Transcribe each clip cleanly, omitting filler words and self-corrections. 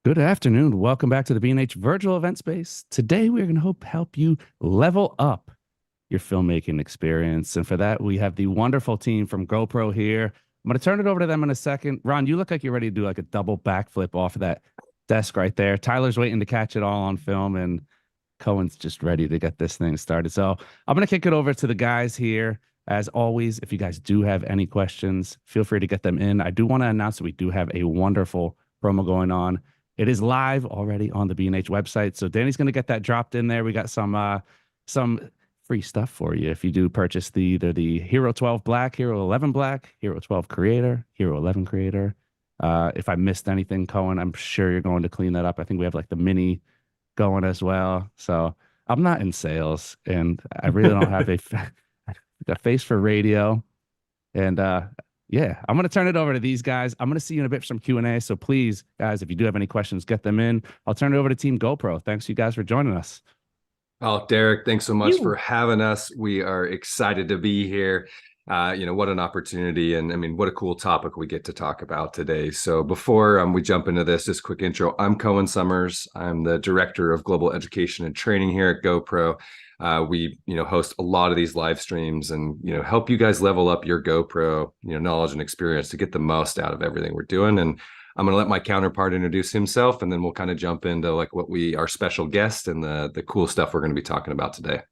Good afternoon. Welcome back to the B&H Virtual Event Space. Today, we're going to help you level up your filmmaking experience. And for that, we have the wonderful team from GoPro here. I'm going to turn it over to them in a second. Ron, you look like you're ready to do like a double backflip off of that desk right there. Tyler's waiting to catch it all on film, and Cohen's just ready to get this thing started. So I'm going to kick it over to the guys here. As always, if you guys do have any questions, feel free to get them in. I do want to announce that we do have a wonderful promo going on. It is live already on the B&H website. So Danny's going to get that dropped in there. We got some free stuff for you if you do purchase either the Hero 12 Black, Hero 11 Black, Hero 12 Creator, Hero 11 Creator. If I missed anything, Cohen, I'm sure you're going to clean that up. I think we have like the mini going as well. So I'm not in sales, and I really don't have a face for radio. And yeah, I'm going to turn it over to these guys. I'm going to see you in a bit for some Q&A. So please, guys, if you do have any questions, get them in. I'll turn it over to Team GoPro. Thanks, you guys, for joining us. Oh, Derek, thanks so much for having us. We are excited to be here. What an opportunity. And I mean, what a cool topic we get to talk about today. So before we jump into this, just quick intro. I'm Cohen Summers. I'm the Director of Global Education and Training here at GoPro. We host a lot of these live streams and help you guys level up your GoPro knowledge and experience to get the most out of everything we're doing. And I'm going to let my counterpart introduce himself, and then we'll kind of jump into like our special guest and the cool stuff we're going to be talking about today.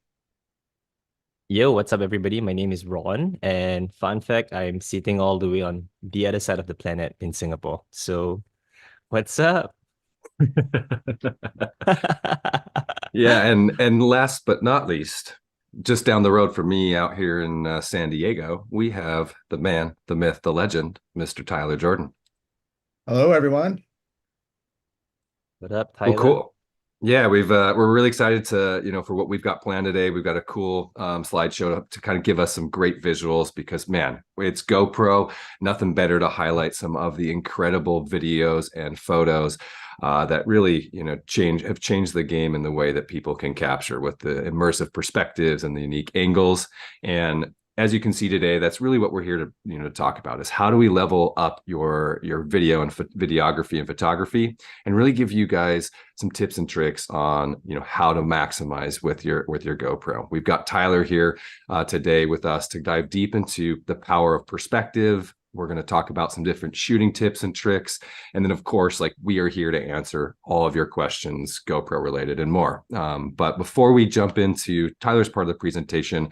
Yo, what's up, everybody? My name is Ron, and fun fact, I'm sitting all the way on the other side of the planet in Singapore. So, what's up? Yeah, and last but not least, just down the road from me out here in San Diego, we have the man, the myth, the legend, Mr. Tyler Jordan. Hello, everyone. What up, Tyler? Well, cool. Yeah, we're really excited to for what we've got planned today. We've got a cool slideshow to kind of give us some great visuals because man, it's GoPro. Nothing better to highlight some of the incredible videos and photos that really have changed the game in the way that people can capture with the immersive perspectives and the unique angles. And as you can see today, that's really what we're here to talk about is how do we level up your video and videography and photography, and really give you guys some tips and tricks on how to maximize with your GoPro. We've got Tyler here today with us to dive deep into the power of perspective. We're going to talk about some different shooting tips and tricks, and then of course, like we are here to answer all of your questions, GoPro related and more. But before we jump into Tyler's part of the presentation,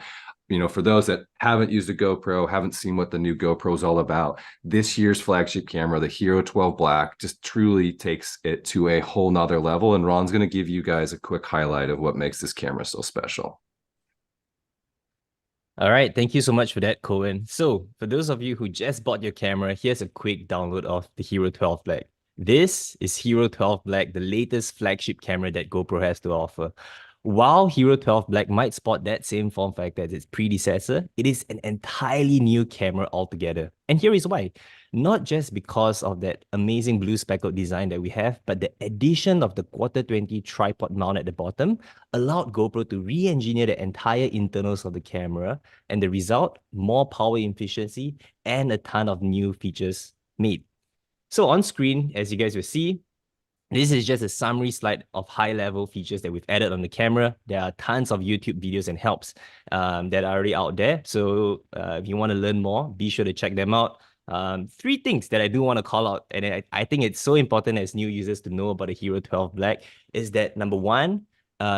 for those that haven't used a GoPro, haven't seen what the new GoPro is all about, this year's flagship camera, the Hero 12 Black, just truly takes it to a whole nother level. And Ron's going to give you guys a quick highlight of what makes this camera so special. All right, thank you so much for that, Cohen. So for those of you who just bought your camera, here's a quick download of the Hero 12 Black. This is Hero 12 Black, the latest flagship camera that GoPro has to offer. While Hero 12 Black might spot that same form factor as its predecessor, it is an entirely new camera altogether. And here is why. Not just because of that amazing blue speckled design that we have, but the addition of the Q20 tripod mount at the bottom allowed GoPro to re-engineer the entire internals of the camera, and the result, more power efficiency and a ton of new features made. So on screen, as you guys will see, this is just a summary slide of high-level features that we've added on the camera. There are tons of YouTube videos and helps that are already out there. So if you want to learn more, be sure to check them out. Three things that I do want to call out, and I think it's so important as new users to know about the Hero 12 Black, is that number one,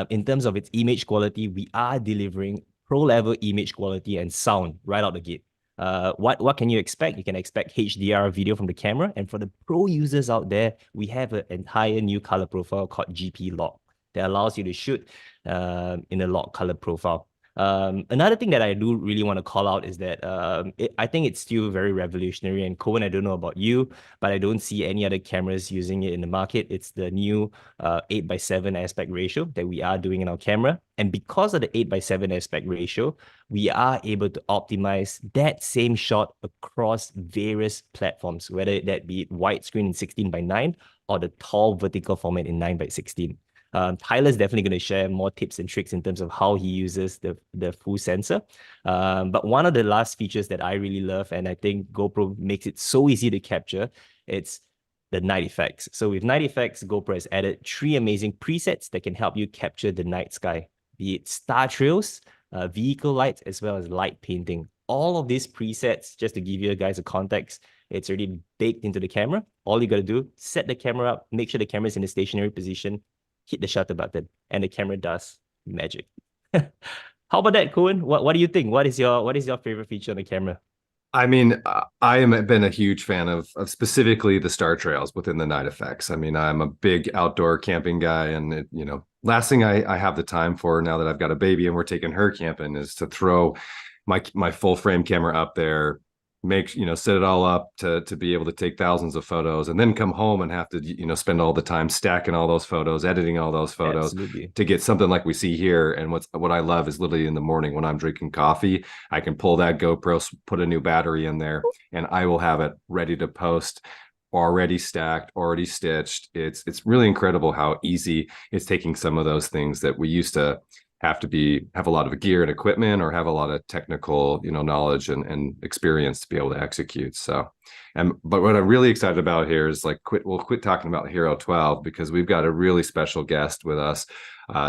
in terms of its image quality, we are delivering pro-level image quality and sound right out the gate. What can you expect? You can expect HDR video from the camera, and for the pro users out there, we have an entire new color profile called GP Lock that allows you to shoot in a lock color profile. Another thing that I do really want to call out is that I think it's still very revolutionary. And Cohen, I don't know about you, but I don't see any other cameras using it in the market. It's the new 8:7 aspect ratio that we are doing in our camera. And because of the 8:7 aspect ratio, we are able to optimize that same shot across various platforms, whether that be widescreen in 16:9 or the tall vertical format in 9:16. Tyler's definitely going to share more tips and tricks in terms of how he uses the full sensor. But one of the last features that I really love, and I think GoPro makes it so easy to capture, it's the night effects. So with night effects, GoPro has added 3 amazing presets that can help you capture the night sky, be it star trails, vehicle lights, as well as light painting. All of these presets, just to give you guys a context, it's already baked into the camera. All you got to do, set the camera up, make sure the camera is in a stationary position, hit the shutter button, and the camera does magic. How about that, Cohen? What do you think? What is your favorite feature on the camera? I mean, I am been a huge fan of specifically the star trails within the night effects. I mean, I'm a big outdoor camping guy, and last thing I have the time for now that I've got a baby and we're taking her camping is to throw my full frame camera up there, set it all up to be able to take thousands of photos, and then come home and have to spend all the time stacking all those photos, editing all those photos. Absolutely. To get something like we see here. And what I love is literally in the morning when I'm drinking coffee, I can pull that GoPro, put a new battery in there, and I will have it ready to post, already stacked, already stitched. It's really incredible how easy it's taking some of those things that we used to have a lot of gear and equipment, or have a lot of technical knowledge and experience to be able to execute. So, but what I'm really excited about here is we'll quit talking about Hero 12, because we've got a really special guest with us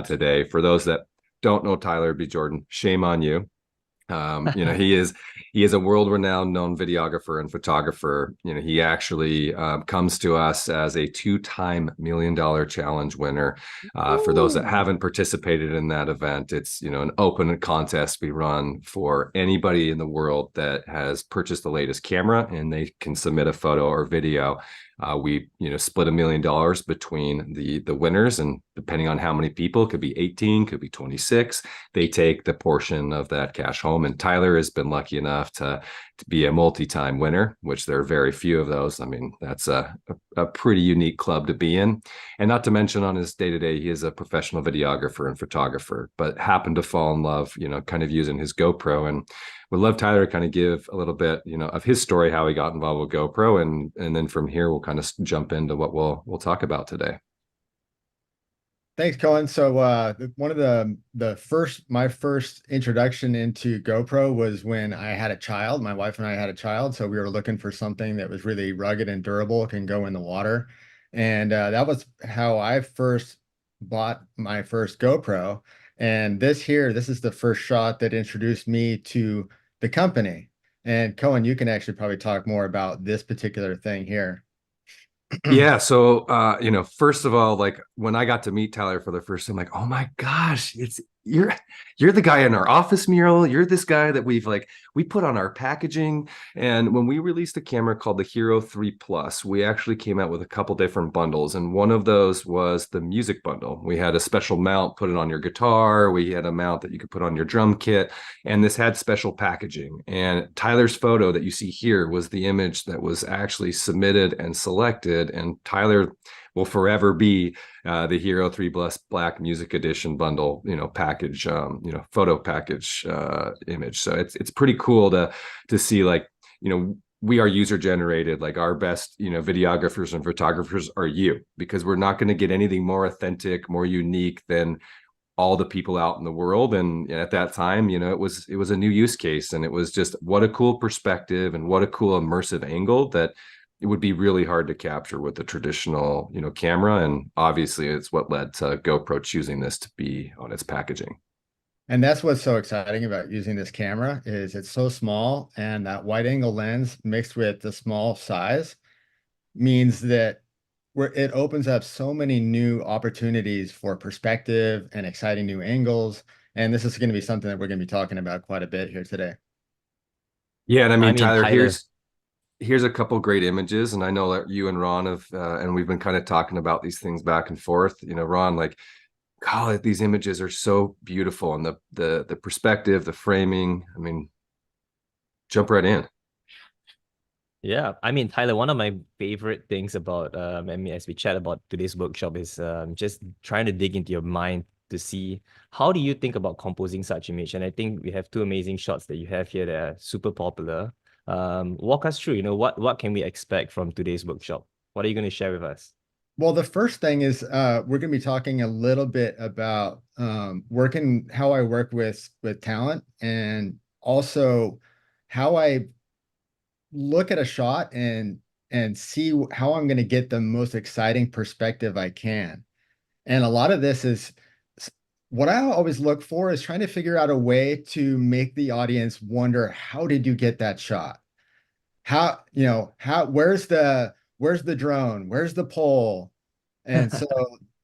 today. For those that don't know Tyler B. Jordan, shame on you. He is a world-renowned known videographer and photographer. He actually comes to us as a 2-time $1 Million Challenge winner. For those that haven't participated in that event, it's an open contest we run for anybody in the world that has purchased the latest camera, and they can submit a photo or video. We split $1 million between the winners, and depending on how many people, could be 18, could be 26, they take the portion of that cash home. And Tyler has been lucky enough to be a multi-time winner, which there are very few of those. I mean, that's a pretty unique club to be in. And not to mention, on his day-to-day, he is a professional videographer and photographer, but happened to fall in love, kind of using his GoPro. And would love Tyler to kind of give a little bit, of his story, how he got involved with GoPro, and then from here we'll kind of jump into what we'll talk about today. Thanks, Cohen. So one of my first introduction into GoPro was when I had a child. My wife and I had a child, so we were looking for something that was really rugged and durable, can go in the water. And that was how I first bought my first GoPro. And this is the first shot that introduced me to the company. And Cohen, you can actually probably talk more about this particular thing here. Yeah. So, first of all, when I got to meet Tyler for the first time, oh my gosh, you're the guy in our office mural. You're this guy that we put on our packaging. And when we released a camera called the Hero 3 Plus, we actually came out with a couple different bundles. And one of those was the music bundle. We had a special mount, put it on your guitar. We had a mount that you could put on your drum kit. And this had special packaging. And Tyler's photo that you see here was the image that was actually submitted and selected. And Tyler will forever be the Hero 3 Plus Black Music Edition bundle, package, photo package image. So it's pretty cool to see, we are user generated. Our best, videographers and photographers are you, because we're not going to get anything more authentic, more unique than all the people out in the world. And at that time, it was a new use case, and it was just, what a cool perspective and what a cool immersive angle that it would be really hard to capture with the traditional, camera. And obviously it's what led to GoPro choosing this to be on its packaging. And that's what's so exciting about using this camera, is it's so small, and that wide angle lens mixed with the small size means that it opens up so many new opportunities for perspective and exciting new angles. And this is going to be something that we're going to be talking about quite a bit here today. Yeah. And I mean, Tyler, here's a couple great images. And I know that you and Ron have, and we've been kind of talking about these things back and forth, Ron, God, these images are so beautiful, and the perspective, the framing, I mean, jump right in. Yeah, I mean, Tyler, one of my favorite things about, as we chat about today's workshop, is just trying to dig into your mind to see how do you think about composing such image. And I think we have 2 amazing shots that you have here that are super popular. Walk us through, what can we expect from today's workshop? What are you going to share with us? Well, the first thing is we're going to be talking a little bit about how I work with talent, and also how I look at a shot and and see how I'm going to get the most exciting perspective I can. And a lot of this is what I always look for is trying to figure out a way to make the audience wonder, how did you get that shot? How, where's the drone? Where's the pole? And so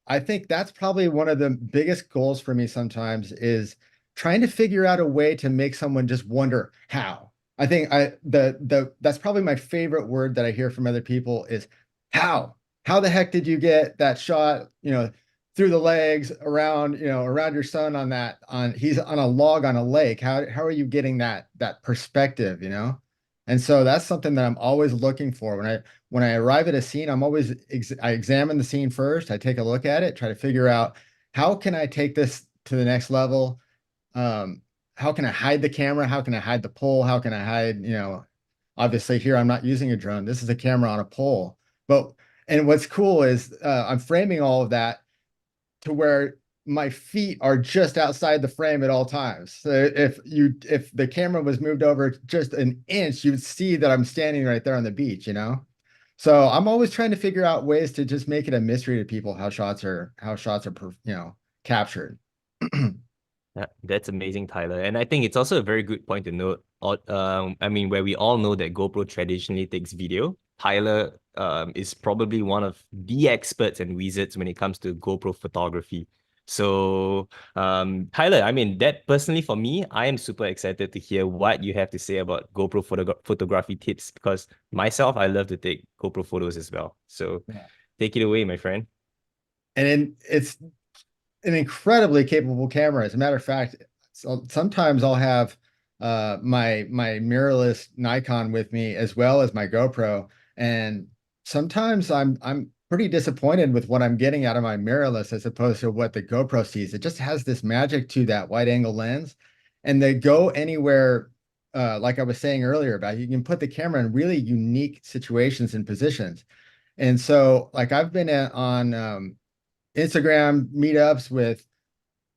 I think that's probably one of the biggest goals for me sometimes is trying to figure out a way to make someone just wonder how. I think that's probably my favorite word that I hear from other people is how. How the heck did you get that shot, through the legs around, around your son he's on a log on a lake. How are you getting that perspective, And so that's something that I'm always looking for when I arrive at a scene. I examine the scene first. I take a look at it, try to figure out how can I take this to the next level. How can I hide the camera? How can I hide the pole? How can I hide, obviously here I'm not using a drone. This is a camera on a pole. And what's cool is I'm framing all of that to where my feet are just outside the frame at all times. So if the camera was moved over just an inch, you'd see that I'm standing right there on the beach, So I'm always trying to figure out ways to just make it a mystery to people how shots are captured. Yeah, that's amazing, Tyler. And I think it's also a very good point to note. I mean, where we all know that GoPro traditionally takes video, Tyler is probably one of the experts and wizards when it comes to GoPro photography. So, Tyler, I mean, that personally for me, I am super excited to hear what you have to say about GoPro photography tips, because myself, I love to take GoPro photos as well. So take it away, my friend. And it's an incredibly capable camera. As a matter of fact, sometimes I'll have my mirrorless Nikon with me as well as my GoPro, and sometimes I'm pretty disappointed with what I'm getting out of my mirrorless as opposed to what the GoPro sees. It just has this magic to that wide angle lens, and they go anywhere. Like I was saying earlier about, you can put the camera in really unique situations and positions. And so like I've been on Instagram meetups with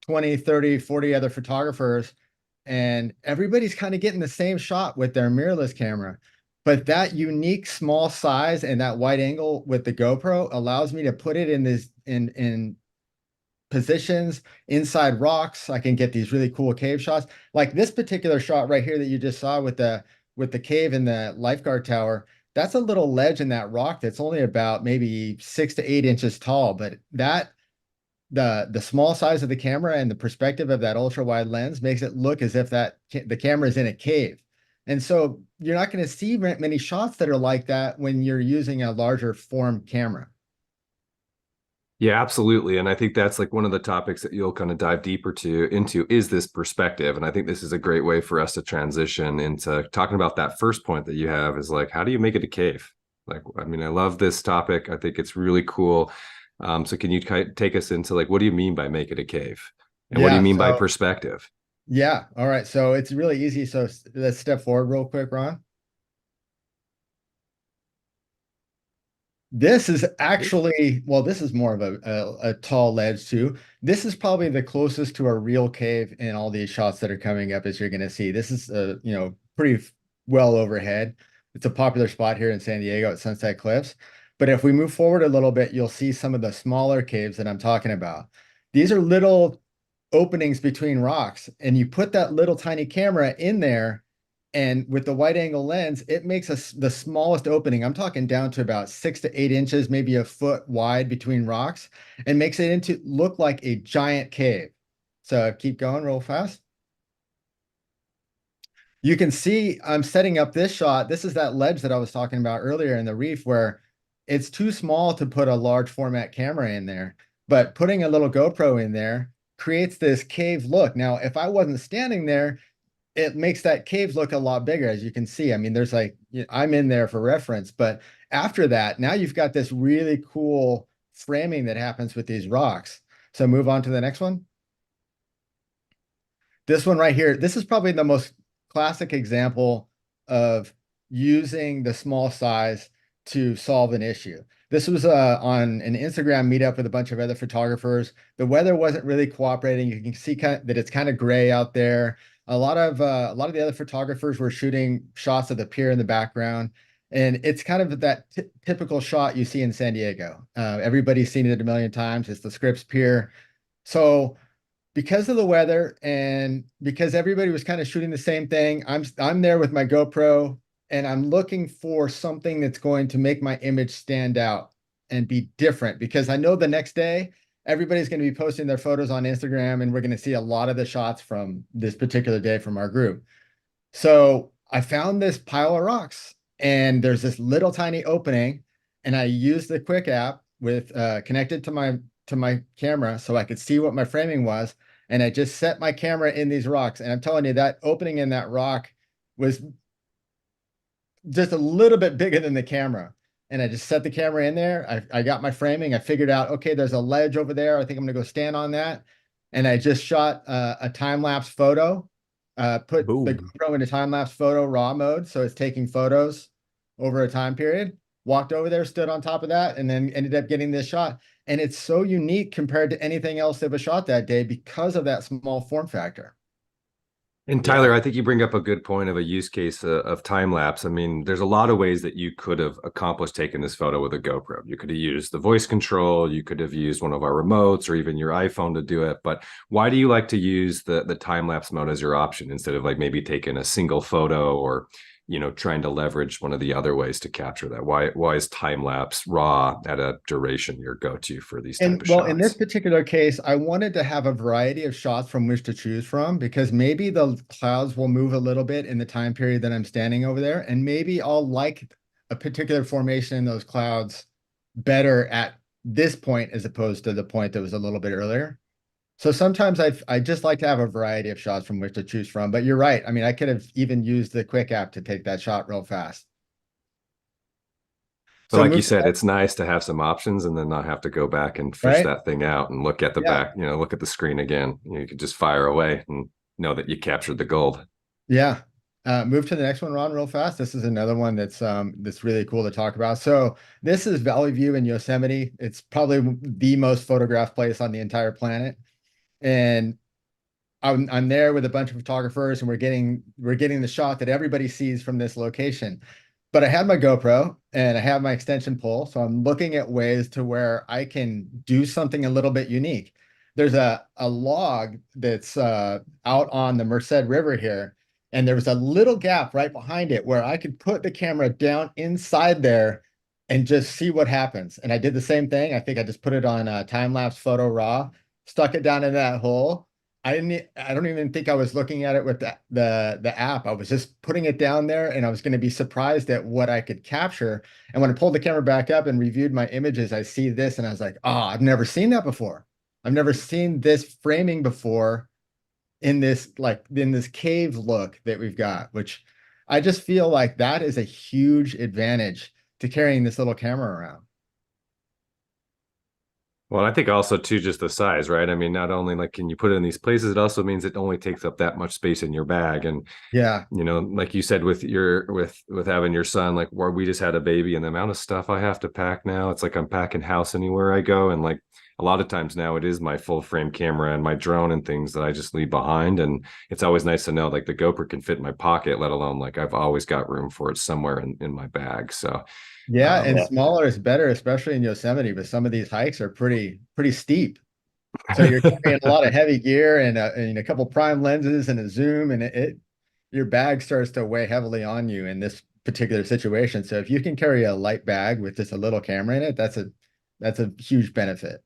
20, 30, 40 other photographers, and everybody's kind of getting the same shot with their mirrorless camera. But that unique small size and that wide angle with the GoPro allows me to put it in positions inside rocks. I can get these really cool cave shots. Like this particular shot right here that you just saw with the cave and the lifeguard tower. That's a little ledge in that rock that's only about maybe 6 to 8 inches tall, but the small size of the camera and the perspective of that ultra wide lens makes it look as if the camera is in a cave. And so you're not going to see many shots that are like that when you're using a larger form camera. Yeah, absolutely. And I think that's like one of the topics that you'll kind of dive deeper into is this perspective. And I think this is a great way for us to transition into talking about that first point that you have is like, how do you make it a cave? Like, I mean, I love this topic. I think it's really cool. So can you take us into like, what do you mean by make it a cave? And what do you mean by perspective? Yeah. All right. So it's really easy. So let's step forward real quick, Ron. This is actually, well, this is more of a tall ledge too. This is probably the closest to a real cave in all these shots that are coming up as you're going to see. This is, pretty well overhead. It's a popular spot here in San Diego at Sunset Cliffs. But if we move forward a little bit, you'll see some of the smaller caves that I'm talking about. These are little openings between rocks, and you put that little tiny camera in there, and with the wide angle lens, it makes the smallest opening. I'm talking down to about 6 to 8 inches, maybe a foot wide between rocks, and makes it look like a giant cave. So keep going real fast. You can see I'm setting up this shot. This is that ledge that I was talking about earlier in the reef where it's too small to put a large format camera in there, but putting a little GoPro in there creates this cave look. Now, if I wasn't standing there, it makes that cave look a lot bigger, as you can see. I mean, there's like, I'm in there for reference, but after that, now you've got this really cool framing that happens with these rocks. So move on to the next one. This one right here, this is probably the most classic example of using the small size to solve an issue. This was on an Instagram meetup with a bunch of other photographers. The weather wasn't really cooperating. You can see that it's kind of gray out there. A lot of the other photographers were shooting shots of the pier in the background. And it's kind of that typical shot you see in San Diego. Everybody's seen it a million times. It's the Scripps Pier. So because of the weather and because everybody was kind of shooting the same thing, I'm there with my GoPro and I'm looking for something that's going to make my image stand out and be different, because I know the next day everybody's going to be posting their photos on Instagram and we're going to see a lot of the shots from this particular day from our group. So I found this pile of rocks and there's this little tiny opening, and I used the Quick app with connected to my camera so I could see what my framing was. And I just set my camera in these rocks. And I'm telling you, that opening in that rock was just a little bit bigger than the camera. And I just set the camera in there. I got my framing. I figured out, okay, there's a ledge over there. I think I'm gonna go stand on that. And I just shot a time-lapse photo, put the Boom. GoPro into time-lapse photo raw mode. So it's taking photos over a time period. Walked over there, stood on top of that, and then ended up getting this shot. And it's so unique compared to anything else that was shot that day because of that small form factor. And Tyler, I think you bring up a good point of a use case of time lapse. I mean, there's a lot of ways that you could have accomplished taking this photo with a GoPro. You could have used the voice control, you could have used one of our remotes or even your iPhone to do it. But why do you like to use the time lapse mode as your option instead of like maybe taking a single photo or trying to leverage one of the other ways to capture that? Why is time lapse raw at a duration your go-to for these type of shots? In this particular case, I wanted to have a variety of shots from which to choose from, because maybe the clouds will move a little bit in the time period that I'm standing over there, and maybe I'll like a particular formation in those clouds better at this point as opposed to the point that was a little bit earlier. So sometimes I just like to have a variety of shots from which to choose from. But you're right. I mean, I could have even used the Quick app to take that shot real fast. So like you said, it's nice to have some options and then not have to go back and fish that thing out and look at the back, look at the screen again. You could just fire away and know that you captured the gold. Yeah. Move to the next one, Ron, real fast. This is another one that's really cool to talk about. So this is Valley View in Yosemite. It's probably the most photographed place on the entire planet. And I'm there with a bunch of photographers, and we're getting the shot that everybody sees from this location. But I had my GoPro and I have my extension pole, so I'm looking at ways to where I can do something a little bit unique. There's a log that's out on the Merced River here, and there was a little gap right behind it where I could put the camera down inside there and just see what happens. And I did the same thing. I think I just put it on time-lapse photo raw, stuck it down in that hole. I don't even think I was looking at it with the app. I was just putting it down there, and I was going to be surprised at what I could capture. And when I pulled the camera back up and reviewed my images, I see this and I was like, oh, I've never seen that before. I've never seen this framing before in this cave look that we've got, which I just feel like that is a huge advantage to carrying this little camera around. Well, I think also too, just the size, right? I mean, not only like can you put it in these places, it also means it only takes up that much space in your bag. And yeah, like you said, with having your son, like where we just had a baby and the amount of stuff I have to pack now, it's like I'm packing house anywhere I go. And like a lot of times now it is my full frame camera and my drone and things that I just leave behind. And it's always nice to know like the GoPro can fit in my pocket, let alone like I've always got room for it somewhere in my bag. So yeah, and smaller is better, especially in Yosemite, but some of these hikes are pretty steep. So you're carrying a lot of heavy gear and a couple prime lenses and a zoom, and your bag starts to weigh heavily on you in this particular situation. So if you can carry a light bag with just a little camera in it, that's a huge benefit.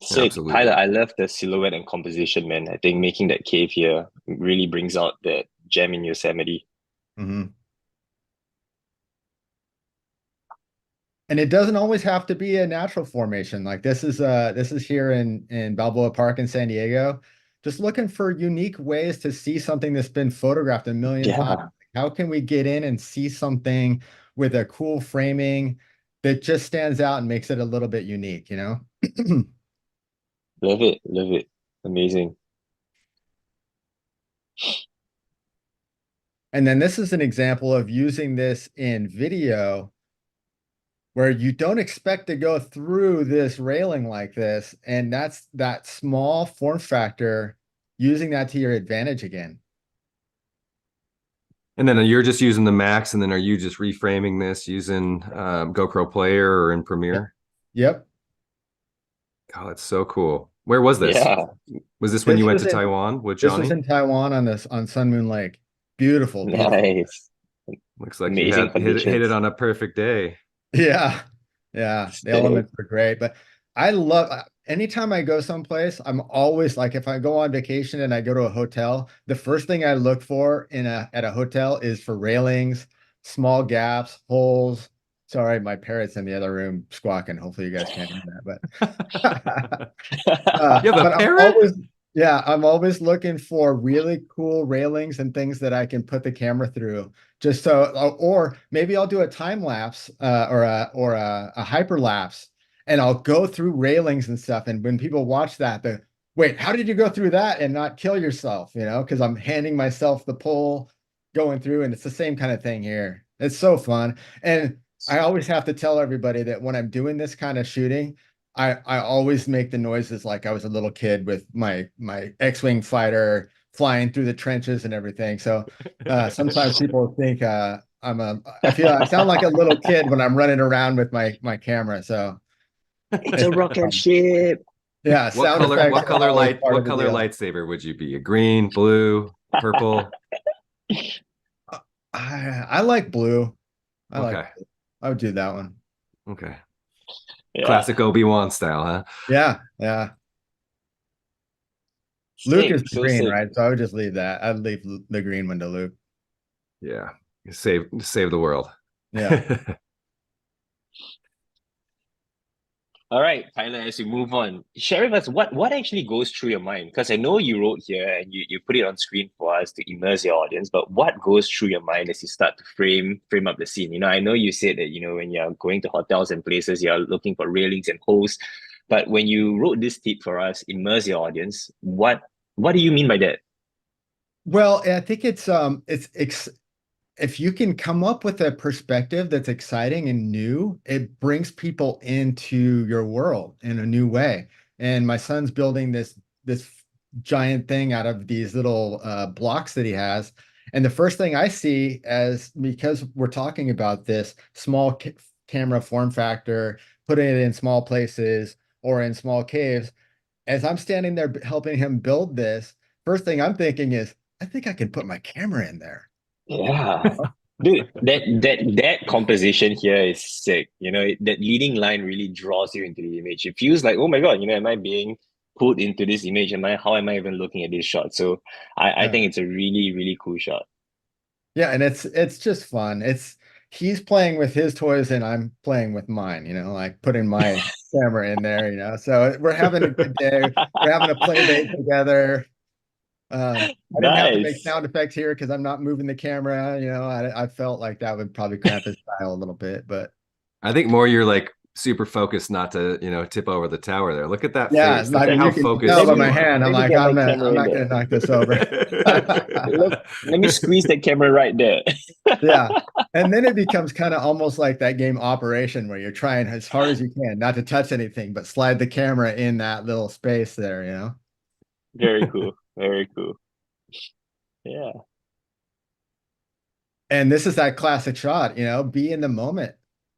Sick. Tyler, I love the silhouette and composition, man. I think making that cave here really brings out that gem in Yosemite. Mm-hmm. And it doesn't always have to be a natural formation. Like this is here in Balboa Park in San Diego. Just looking for unique ways to see something that's been photographed a million times. How can we get in and see something with a cool framing that just stands out and makes it a little bit unique, Love it. Love it. Amazing. And then this is an example of using this in video where you don't expect to go through this railing like this. And that's that small form factor, using that to your advantage again. And then you're just using the Max, and then are you just reframing this using GoPro Player or in Premiere? Yep. God, that's so cool. Where was this? Yeah. Was this when This you went was to in- Taiwan with This was Johnny? in Taiwan on Sun Moon Lake. Beautiful, beautiful. Nice. Looks like Amazing you hit it conditions. on a perfect day. Yeah. Yeah. The Sick. elements are great. But I love anytime I go someplace, I'm always like, if I go on vacation and I go to a hotel, the first thing I look for at a hotel is for railings, small gaps, holes. Sorry, my parrot's in the other room squawking. Hopefully you guys can't hear that, but You have a but parrot? I'm always looking for really cool railings and things that I can put the camera through. Just so, or maybe I'll do a time lapse or a hyperlapse, and I'll go through railings and stuff. And when people watch that, they wait, how did you go through that and not kill yourself? You know, because I'm handing myself the pole, going through, and it's the same kind of thing here. It's so fun, and I always have to tell everybody that when I'm doing this kind of shooting, I always make the noises like I was a little kid with my X-Wing fighter flying through the trenches and everything. So sometimes people think I sound like a little kid when I'm running around with my camera. So It's a rocket ship. yeah, What sound color? effects What are color always light? part What of the color deal. lightsaber would you be? A green, blue, purple? I like blue. I like Okay. blue. I would do that one. Okay. Yeah. Classic Obi-Wan style, huh? Yeah, yeah. Luke is the So green, sick. right? So I would just leave that. I'd leave the green one to Luke. Yeah. Save the world. Yeah. All right, Tyler, as we move on, share with us what actually goes through your mind. Because I know you wrote here and you put it on screen for us to immerse your audience, but what goes through your mind as you start to frame up the scene? You know, I know you said that, you know, when you're going to hotels and places, you're looking for railings and holes. But when you wrote this tip for us, immerse your audience, what do you mean by that? Well, I think if you can come up with a perspective that's exciting and new, it brings people into your world in a new way. And my son's building this giant thing out of these little blocks that he has. And the first thing I see, as because we're talking about this small camera form factor, putting it in small places or in small caves, as I'm standing there helping him build this, first thing I'm thinking is, I think I can put my camera in there. Yeah. Dude, that composition here is sick. You know, that leading line really draws you into the image. It feels like, oh my God, you know, am I being put into this image? How am I even looking at this shot? So I think it's a really, really cool shot. Yeah, and it's just fun. He's playing with his toys and I'm playing with mine, you know, like putting my camera in there, you know. So we're having a good day. We're having a play date together. I didn't have to make Nice. sound effects here because I'm not moving the camera, you know. I felt like that would probably cramp his style a little bit, but I think more you're like super focused not to, you know, tip over the tower there. Look at that yeah, face. I Look at mean, how you can focused tell by you my are. hand. I'm Let me like, get my I'm camera in not there. gonna knock this over. Let me squeeze that camera right there. Yeah. And then it becomes kind of almost like that game Operation where you're trying as hard as you can not to touch anything, but slide the camera in that little space there, you know? Very cool. Very cool. Yeah. And this is that classic shot, you know, be in the moment.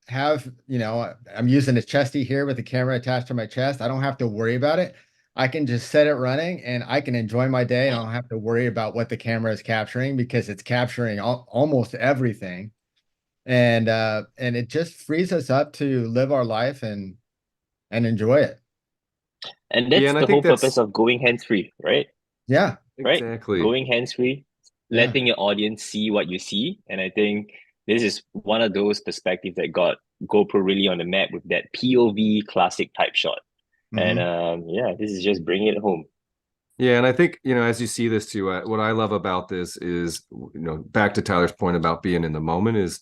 Have, you know, I'm using a chesty here with the camera attached to my chest. I don't have to worry about it. I can just set it running and I can enjoy my day and I don't have to worry about what the camera is capturing because it's capturing almost everything. And it just frees us up to live our life and enjoy it. And Yeah, that's and I the whole think purpose that's of going hands-free, right? Yeah. Right? exactly. Going hands-free, Yeah. letting your audience see what you see. And I think this is one of those perspectives that got GoPro really on the map with that POV classic type shot. Mhm. And yeah, this is just bringing it home. Yeah, and I think, you know, as you see this too, what I love about this is, you know, back to Tyler's point about being in the moment is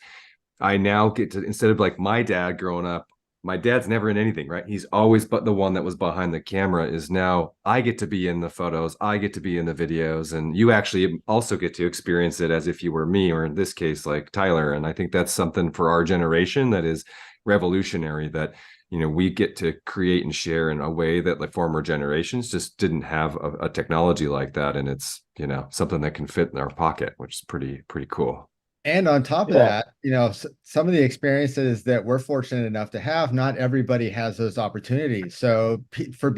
I now get to, instead of like my dad growing up, my dad's never in anything, right? He's always but the one that was behind the camera. Is now I get to be in the photos, I get to be in the videos, and you actually also get to experience it as if you were me, or in this case, like Tyler. And I think that's something for our generation that is revolutionary, that we get to create and share in a way that like former generations just didn't have a technology like that. And it's, something that can fit in our pocket, which is pretty cool. And on top of Yeah. that, some of the experiences that we're fortunate enough to have, not everybody has those opportunities. So for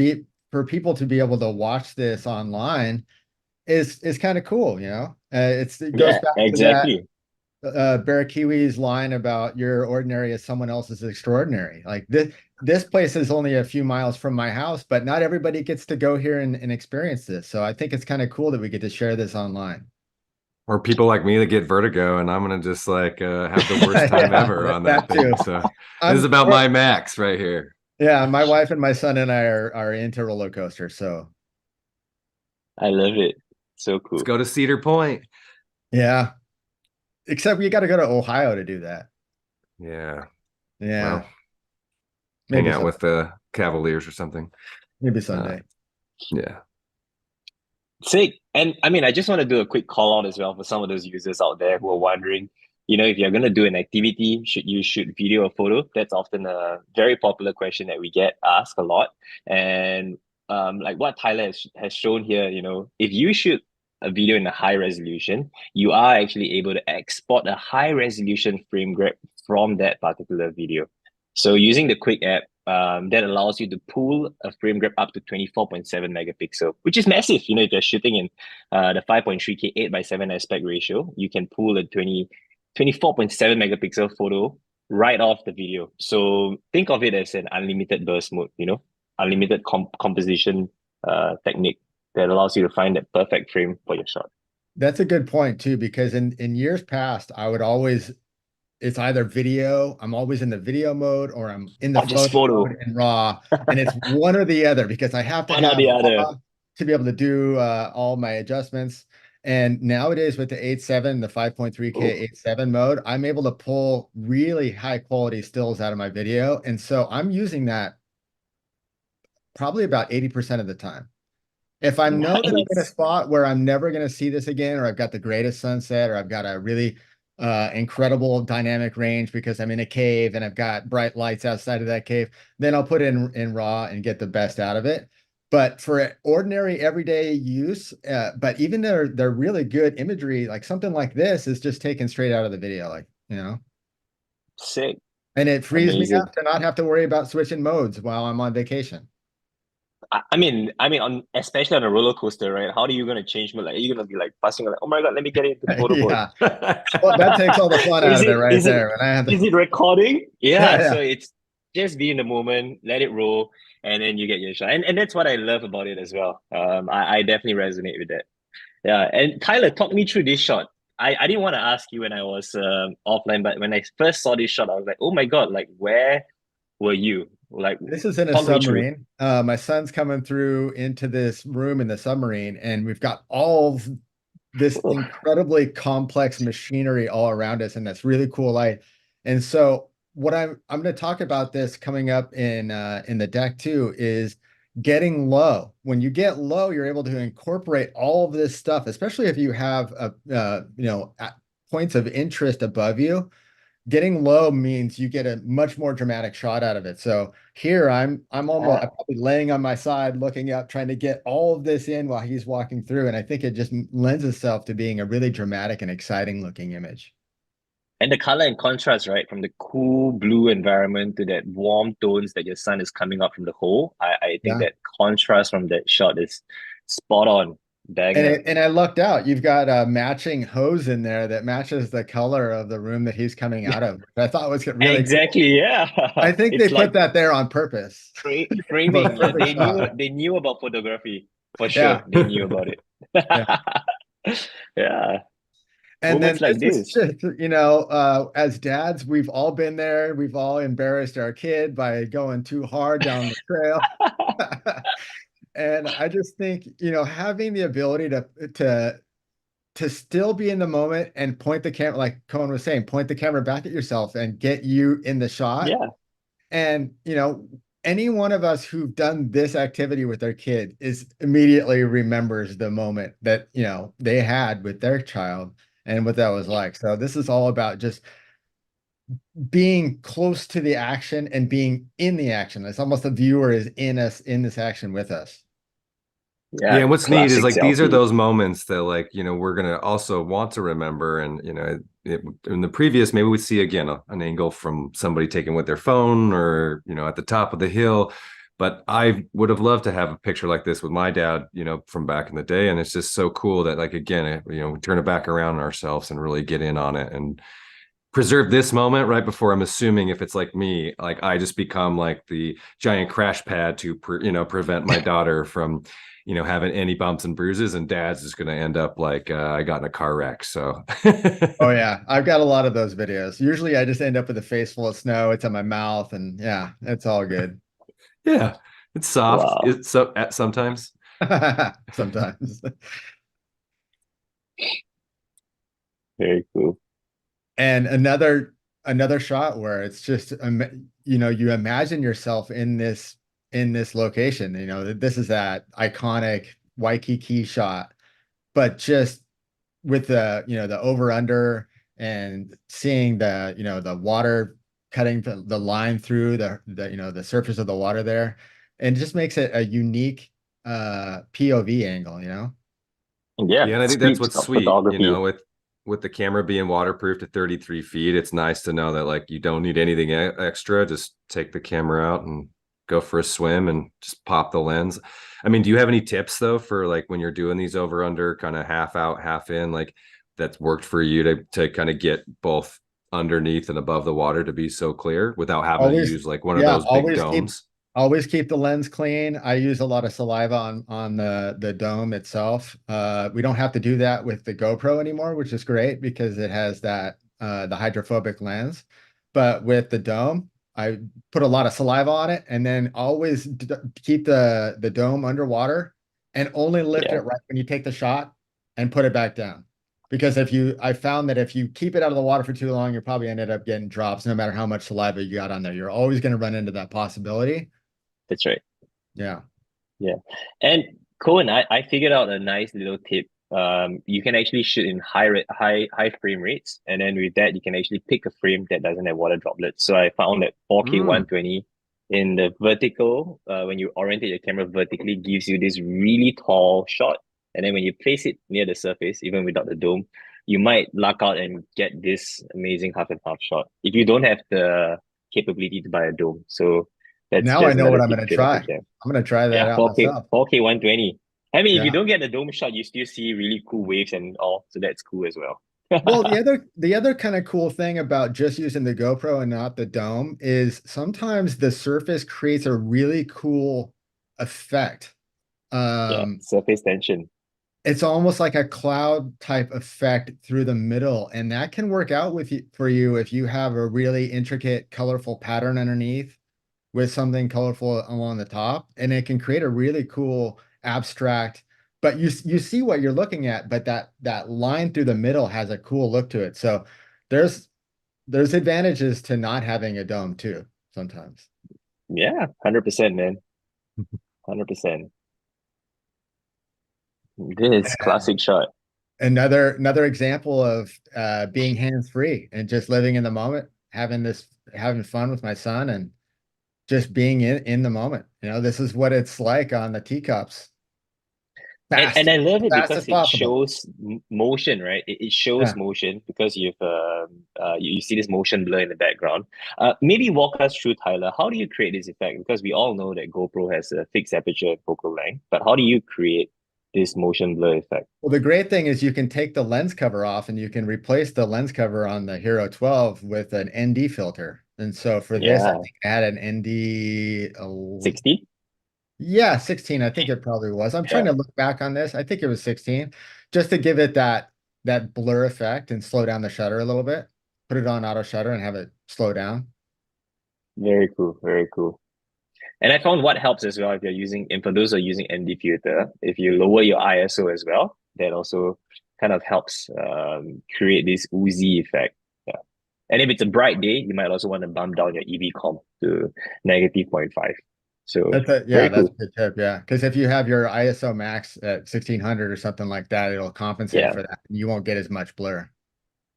people to be able to watch this online is kind of cool, it goes Yeah, back to that exactly. Bear Kiwi's line about you're ordinary as someone else is extraordinary. Like this place is only a few miles from my house, but not everybody gets to go here and experience this. So I think it's kind of cool that we get to share this online. Or people like me that get vertigo, and I'm gonna just like have the worst time Yeah, ever on that too. thing. So this is about my max right here. Yeah, my wife and my son and I are into roller coasters. So I love it. So Let's cool. go to Cedar Point. yeah, except we got to go to Ohio to do that. Yeah. Yeah, Well, hang maybe out so. with the Cavaliers or something. Maybe someday. Yeah. Sick. And I mean, I just want to do a quick call out as well for some of those users out there who are wondering, if you're going to do an activity, should you shoot video or photo? That's often a very popular question that we get asked a lot. And like what Tyler has shown here, if you shoot a video in a high resolution, you are actually able to export a high resolution frame grab from that particular video. So using the Quick app, that allows you to pull a frame grab up to 24.7 megapixel, which is massive. If you're shooting in the 5.3K 8:7 aspect ratio, you can pull a 24.7 megapixel photo right off the video. So think of it as an unlimited burst mode, unlimited composition technique that allows you to find that perfect frame for your shot. That's a good point too, because in years past, it's either video, I'm always in the video mode, or I'm in the Or just photo photo. mode in RAW, and it's one or the other because I have to One or have the other. RAW to be able to do all my adjustments. And nowadays with the 8.7, the 5.3K 8.7 mode, I'm able to pull really high quality stills out of my video. And so I'm using that probably about 80% of the time. If I know that I'm in a Nice. spot where I'm never going to see this again, or I've got the greatest sunset, or I've got a really incredible dynamic range because I'm in a cave and I've got bright lights outside of that cave, then I'll put it in RAW and get the best out of it. But for ordinary everyday use, but even they're really good imagery, like something like this is just taken straight out of the video, Sick. and it frees me Amazing. up to not have to worry about switching modes while I'm on vacation. I mean, especially on a roller coaster, right? How are you gonna change mode? Like, are you gonna be like passing like, oh my god, let me get into the photo mode? Yeah. Well, that takes all the fun out of it right there. When I have Is it recording? Yeah. Yeah. So it's just be in the moment, let it roll, and then you get your shot. And that's what I love about it as well. I definitely resonate with that. Yeah. And Tyler, talk me through this shot. I didn't want to ask you when I was offline, but when I first saw this shot, I was like, oh my god, like where were you? Like, This is in a talk me through. submarine. My son's coming through into this room in the submarine, and we've got all this incredibly complex machinery all around us, and that's really cool light. And so what I'm going to talk about this coming up in the deck too is getting low. When you get low, you're able to incorporate all of this stuff, especially if you have points of interest above you. Getting low means you get a much more dramatic shot out of it. So here I'm probably laying on my side, looking up, trying to get all of this in while he's walking through. And I think it just lends itself to being a really dramatic and exciting looking image. And the color and contrast, right? From the cool blue environment to that warm tones that your sun is coming up from the hole. I think Yeah. that contrast from that shot is spot on. Banger. And I lucked out. You've got a matching hose in there that matches the color of the room that he's coming out of, which I thought was really Exactly, cool. yeah. I think It's they like put that there on purpose. framing. Yeah, Perfect shot. they knew about photography for sure. Yeah. They knew about it. Yeah. Yeah. And then Moments like this is this. just, as dads, we've all been there. We've all embarrassed our kid by going too hard down the trail. And I just think, having the ability to still be in the moment and point the camera, like Cohen was saying, point the camera back at yourself and get you in the shot. Yeah. And, any one of us who've done this activity with their kid immediately remembers the moment that, they had with their child and what that was like. So this is all about just being close to the action and being in the action. It's almost the viewer is in us in this action with us. Yeah, and what's neat is classic like these are selfie. those moments that like, you know, we're gonna also want to remember. And you know, in the previous, maybe we see again an angle from somebody taken with their phone or you know at the top of the hill. But I would have loved to have a picture like this with my dad, you know, from back in the day. And it's just so cool that like again, you know, we turn it back around on ourselves and really get in on it and preserve this moment right before I'm assuming if it's like me, like I just become like the giant crash pad to you know prevent my daughter from you know having any bumps and bruises, and dad's just going to end up like I got in a car wreck. So Oh yeah, I've got a lot of those videos. Usually I just end up with a face full of snow. It's in my mouth, and yeah, it's all good. yeah, it's soft. Wow. It's so at sometimes. Sometimes. Very cool. And another shot where it's just you know, you imagine yourself in this location. You know, this is that iconic Waikiki shot, but just with the, you know, the over under and seeing the, you know, the water cutting the line through the, you know, the surface of the water there, and it just makes it a unique POV angle, you know? Yeah, Yeah, and I think that's speaks what's of sweet, you photography. know, with the camera being waterproof to 33 feet. It's nice to know that like you don't need anything extra. Just take the camera out and go for a swim and just pop the lens. I mean, do you have any tips though for like when you're doing these over under kind of half out, half in, like that's worked for you to kind of get both underneath and above the water to be so clear without having to Always, use like one of yeah, those big domes? always keep the lens clean. I use a lot of saliva on the dome itself. We don't have to do that with the GoPro anymore, which is great because it has that the hydrophobic lens. But with the dome, I put a lot of saliva on it, and then always keep the dome underwater and only lift Yeah, it right when you take the shot and put it back down. Because I found that if you keep it out of the water for too long, you're probably ended up getting drops, no matter how much saliva you got on there. You're always going to run into that possibility. that's right. Yeah. Yeah. And Cohen, I figured out a nice little tip. You can actually shoot in high frame rates, and then with that, you can actually pick a frame that doesn't have water droplets. So I found that 4K Mm. 120 in the vertical, when you orientate your camera vertically, gives you this really tall shot. And then when you place it near the surface, even without the dome, you might luck out and get this amazing half and half shot if you don't have the capability to buy a dome. So that's Now I just know another what I'm tip going to you can try. also share. I'm going to try that Yeah, out 4K, myself. 4K 120. I mean, if you Yeah. don't get the dome shot, you still see really cool waves and all, so that's cool as well. Well, the other kind of cool thing about just using the GoPro and not the dome is sometimes the surface creates a really cool effect. Yeah, Um, surface tension. it's almost like a cloud type effect through the middle, and that can work out with you for you if you have a really intricate, colorful pattern underneath with something colorful along the top, and it can create a really cool abstract. But you see what you're looking at, but that line through the middle has a cool look to it. So there's there's advantages to not having a dome too sometimes. Yeah, 100%, man. 100%. This classic shot. Another example of being hands-free and just living in the moment, having fun with my son and just being in the moment. You know, this is what it's like on the teacups. And I love it Fast because as it possible. shows motion, right? It shows Yeah. motion because you see this motion blur in the background. Maybe walk us through, Tyler. How do you create this effect? Because we all know that GoPro has a fixed aperture and focal length, but how do you create this motion blur effect? Well, the great thing is you can take the lens cover off and you can replace the lens cover on the Hero 12 with an ND filter. And so for this, I Yeah, think I had an ND, 60. yeah, 16. I think it probably was. I'm trying Yeah, to look back on this. I think it was 16, just to give it that blur effect and slow down the shutter a little bit. Put it on auto shutter and have it slow down. very cool, very cool. And I found what helps as well if you're using, and for those who are using ND filter, if you lower your ISO as well, that also kind of helps create this oozy effect. Yeah. And if it's a bright day, you might also want to bump down your EV comp to negative 0.5. So Yeah, very that's a cool. good tip. Yeah, because if you have your ISO max at 1600 or something like that, it'll compensate Yeah. for that. You won't get as much blur.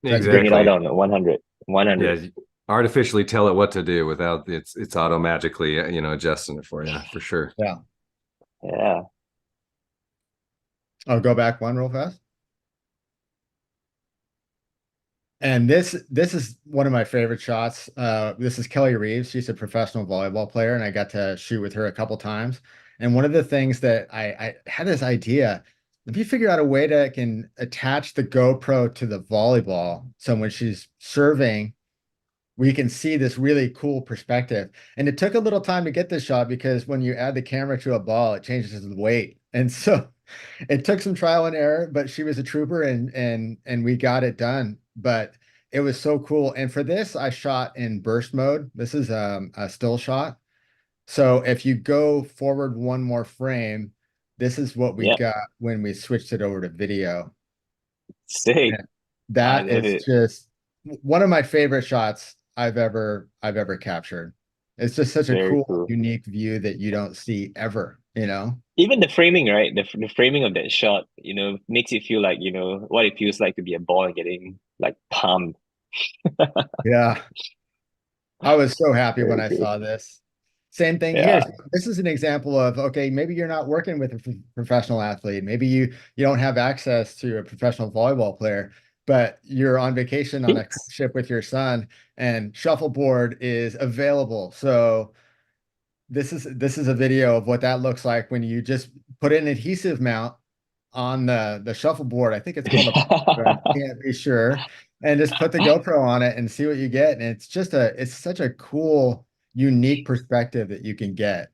So that's a Bring good it all Exactly. tip. down to 100. Yeah, 100. artificially tell it what to do without it's auto magically, adjusting it for you for sure. Yeah. Yeah. I'll go back one real fast. And this is one of my favorite shots. This is Kelly Reeves. She's a professional volleyball player, and I got to shoot with her a couple times. And one of the things that I had this idea, if you figure out a way that can attach the GoPro to the volleyball, so when she's serving, we can see this really cool perspective. And it took a little time to get this shot because when you add the camera to a ball, it changes the weight. And so it took some trial and error, but she was a trooper and we got it done. But it was so cool. And for this, I shot in burst mode. This is a still shot. So if you go forward one more frame, this is what we Yep. got when we switched it over to video. Sick. And that love is it. just one of my favorite shots I've ever captured. It's just such a Very cool, cool. unique view that you don't see ever, you know? Even the framing, right? The framing of that shot, makes it feel like, what it feels like to be a ball getting like pumped. Yeah. I was so happy when Very I cool. saw this. Same thing here. Yeah. So this is an example of, okay, maybe you're not working with a professional athlete. Maybe you don't have access to a professional volleyball player, but you're on vacation on a Fits. ship with your son and shuffleboard is available. So this is a video of what that looks like when you just put an adhesive mount on the shuffleboard. I think it's called I can't be sure. And just put the GoPro on it and see what you get. And it's such a cool, unique perspective that you can get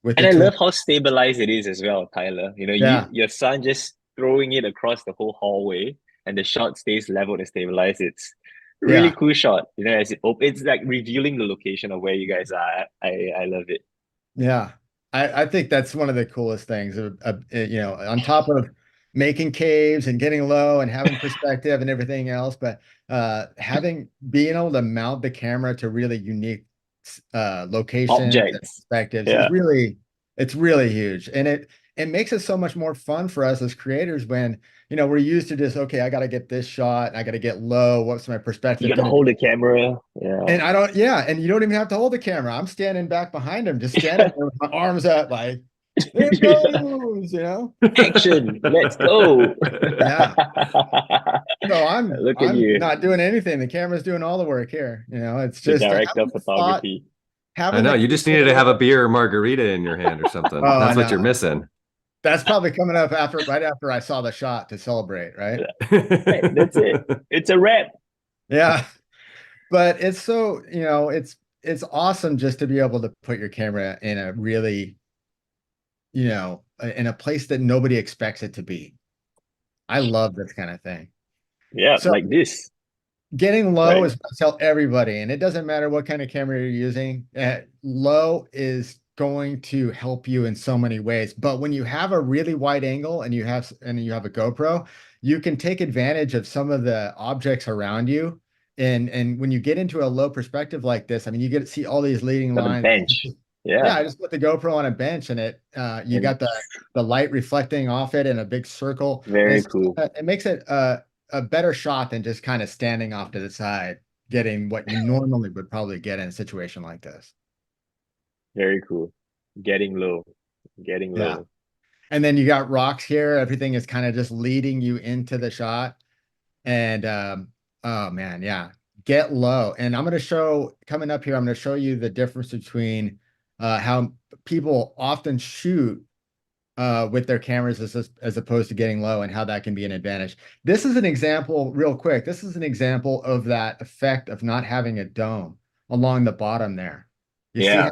with And the I tool. love how stabilized it is as well, Tyler. Yeah. Your son just throwing it across the whole hallway and the shot stays leveled and stabilized. It's really Yeah. cool shot, as it's like revealing the location of where you guys are. I love it. Yeah. I think that's one of the coolest things, on top of making caves and getting low and having perspective and everything else, but being able to mount the camera to really unique locations and Objects. perspectives Yeah. it's really huge. And it makes it so much more fun for us as creators when, we're used to just, okay, I got to get this shot, I got to get low, what's my You perspective gotta gonna hold be? the camera. Yeah. And and you don't even have to hold the camera. I'm standing back behind him, just standing there with my arms up, like, there it goes, Action. Let's go. Yeah. So I'm Look at you, not doing anything. The camera's doing all the work here. It's the just director of having the thought, photography. I having know the you just needed to have a beer or margarita in your hand or something. Oh, That's I what you're know. missing. That's probably coming up right after I saw the shot to celebrate, right? Right, that's it. It's a wrap. Yeah. But it's so, it's awesome just to be able to put your camera in a really, in a place that nobody expects it to be. I love this kind of thing. Yeah, So like this. getting low Right. is what I tell everybody, and it doesn't matter what kind of camera you're using. Low is going to help you in so many ways. But when you have a really wide angle and you have a GoPro, you can take advantage of some of the objects around you. And when you get into a low perspective like this, I mean, you get to see all these leading Got a lines. bench. Yeah, Yeah. I just put the GoPro on a bench and you And got the light reflecting off it in a big circle. And very cool. it makes it a better shot than just kind of standing off to the side, getting what you normally would probably get in a situation like this. Very cool. Getting low. Getting Yeah. low. And then you got rocks here. Everything is kind of just leading you into the shot. And oh man, yeah. Get low. And I'm going to show coming up here, I'm going to show you the difference between how people often shoot with their cameras as opposed to getting low and how that can be an advantage. This is an example, real quick. This is an example of that effect of not having a dome along the bottom there. You see Yeah.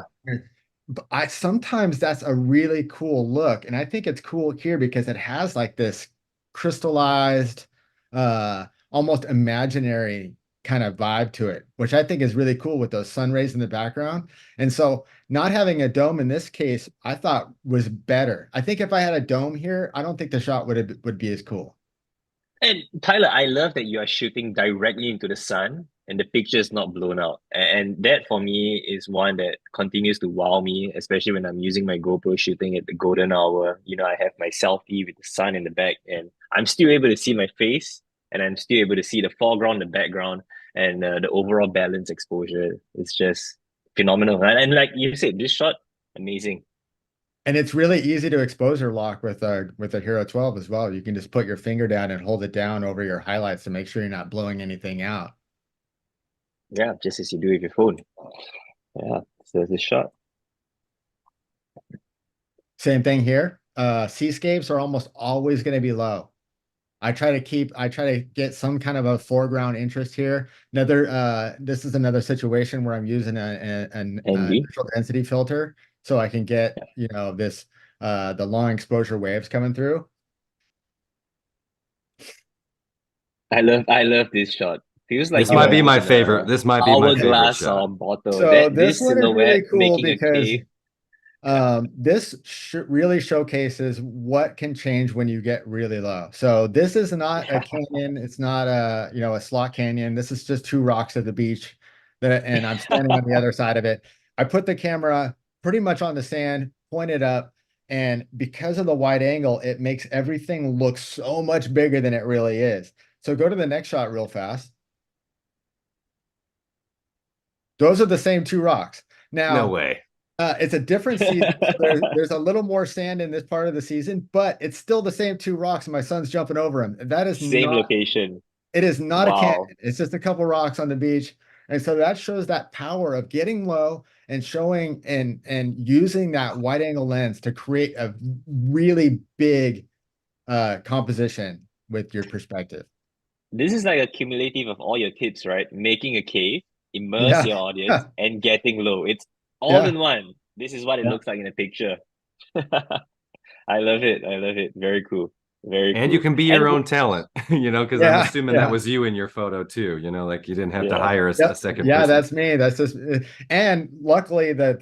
sometimes that's a really cool look. And I think it's cool here because it has like this crystallized, almost imaginary kind of vibe to it, which I think is really cool with those sun rays in the background. And so not having a dome in this case, I thought was better. I think if I had a dome here, I don't think the shot would be as cool. And Tyler, I love that you are shooting directly into the sun and the picture is not blown out. And that for me is one that continues to wow me, especially when I'm using my GoPro shooting at the golden hour. I have my selfie with the sun in the back and I'm still able to see my face and I'm still able to see the foreground, the background. and the overall balance exposure is just phenomenal. And like you said, this shot, amazing. And it's really easy to exposure lock with a Hero 12 as well. You can just put your finger down and hold it down over your highlights to make sure you're not blowing anything out. Yeah, just as you do with your phone. Yeah, so this shot. Same thing here. Seascapes are almost always going to be low. I try to get some kind of a foreground interest here. This is another situation where I'm using a ND. neutral density filter, so I can get, this, the long exposure waves coming through. I love this shot. Feels like This you're might be my using a favorite. This might be my favorite hourglass shot. or bottle. So This this one is really silhouette cool making a because cave. this really showcases what can change when you get really low. So this is not a canyon. It's not a slot canyon. This is just two rocks at the beach and I'm standing on the other side of it. I put the camera pretty much on the sand, pointed up, and because of the wide angle, it makes everything look so much bigger than it really is. So go to the next shot real fast. Those are the same two rocks. Now, No way. it's a different season. There's a little more sand in this part of the season, but it's still the same two rocks, and my son's jumping over them. That is Same not, location. it is not a Wow. canyon. It's just a couple rocks on the beach. And so that shows that power of getting low and showing and using that wide angle lens to create a really big composition with your perspective. This is like a cumulative of all your tips, right? Making a cave, immerse Yeah. your audience, and getting low. It's all Yeah. in one. This is what it Yeah. looks like in a picture. I love it. I love it. Very cool. Very And cool. you can be your own talent, because I'm assuming that was you in your photo too, like you didn't have to hire a second Yeah, person. that's me. That's just, and luckily the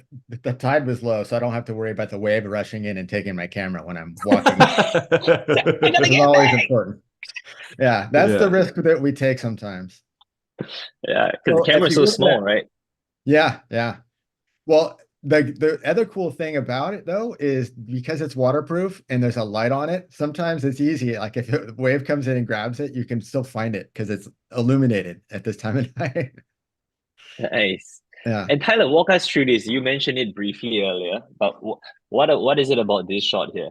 tide was low, so I don't have to worry about the wave rushing in and taking my camera when I'm walking. This is always important. Yeah, that's the risk that we take sometimes. Yeah, because the camera is so small, right? Yeah, yeah. Well, the other cool thing about it though is because it's waterproof and there's a light on it, sometimes it's easy. Like if a wave comes in and grabs it, you can still find it because it's illuminated at this time of night. Nice. Yeah. And Tyler, walk us through this. You mentioned it briefly earlier, but what is it about this shot here?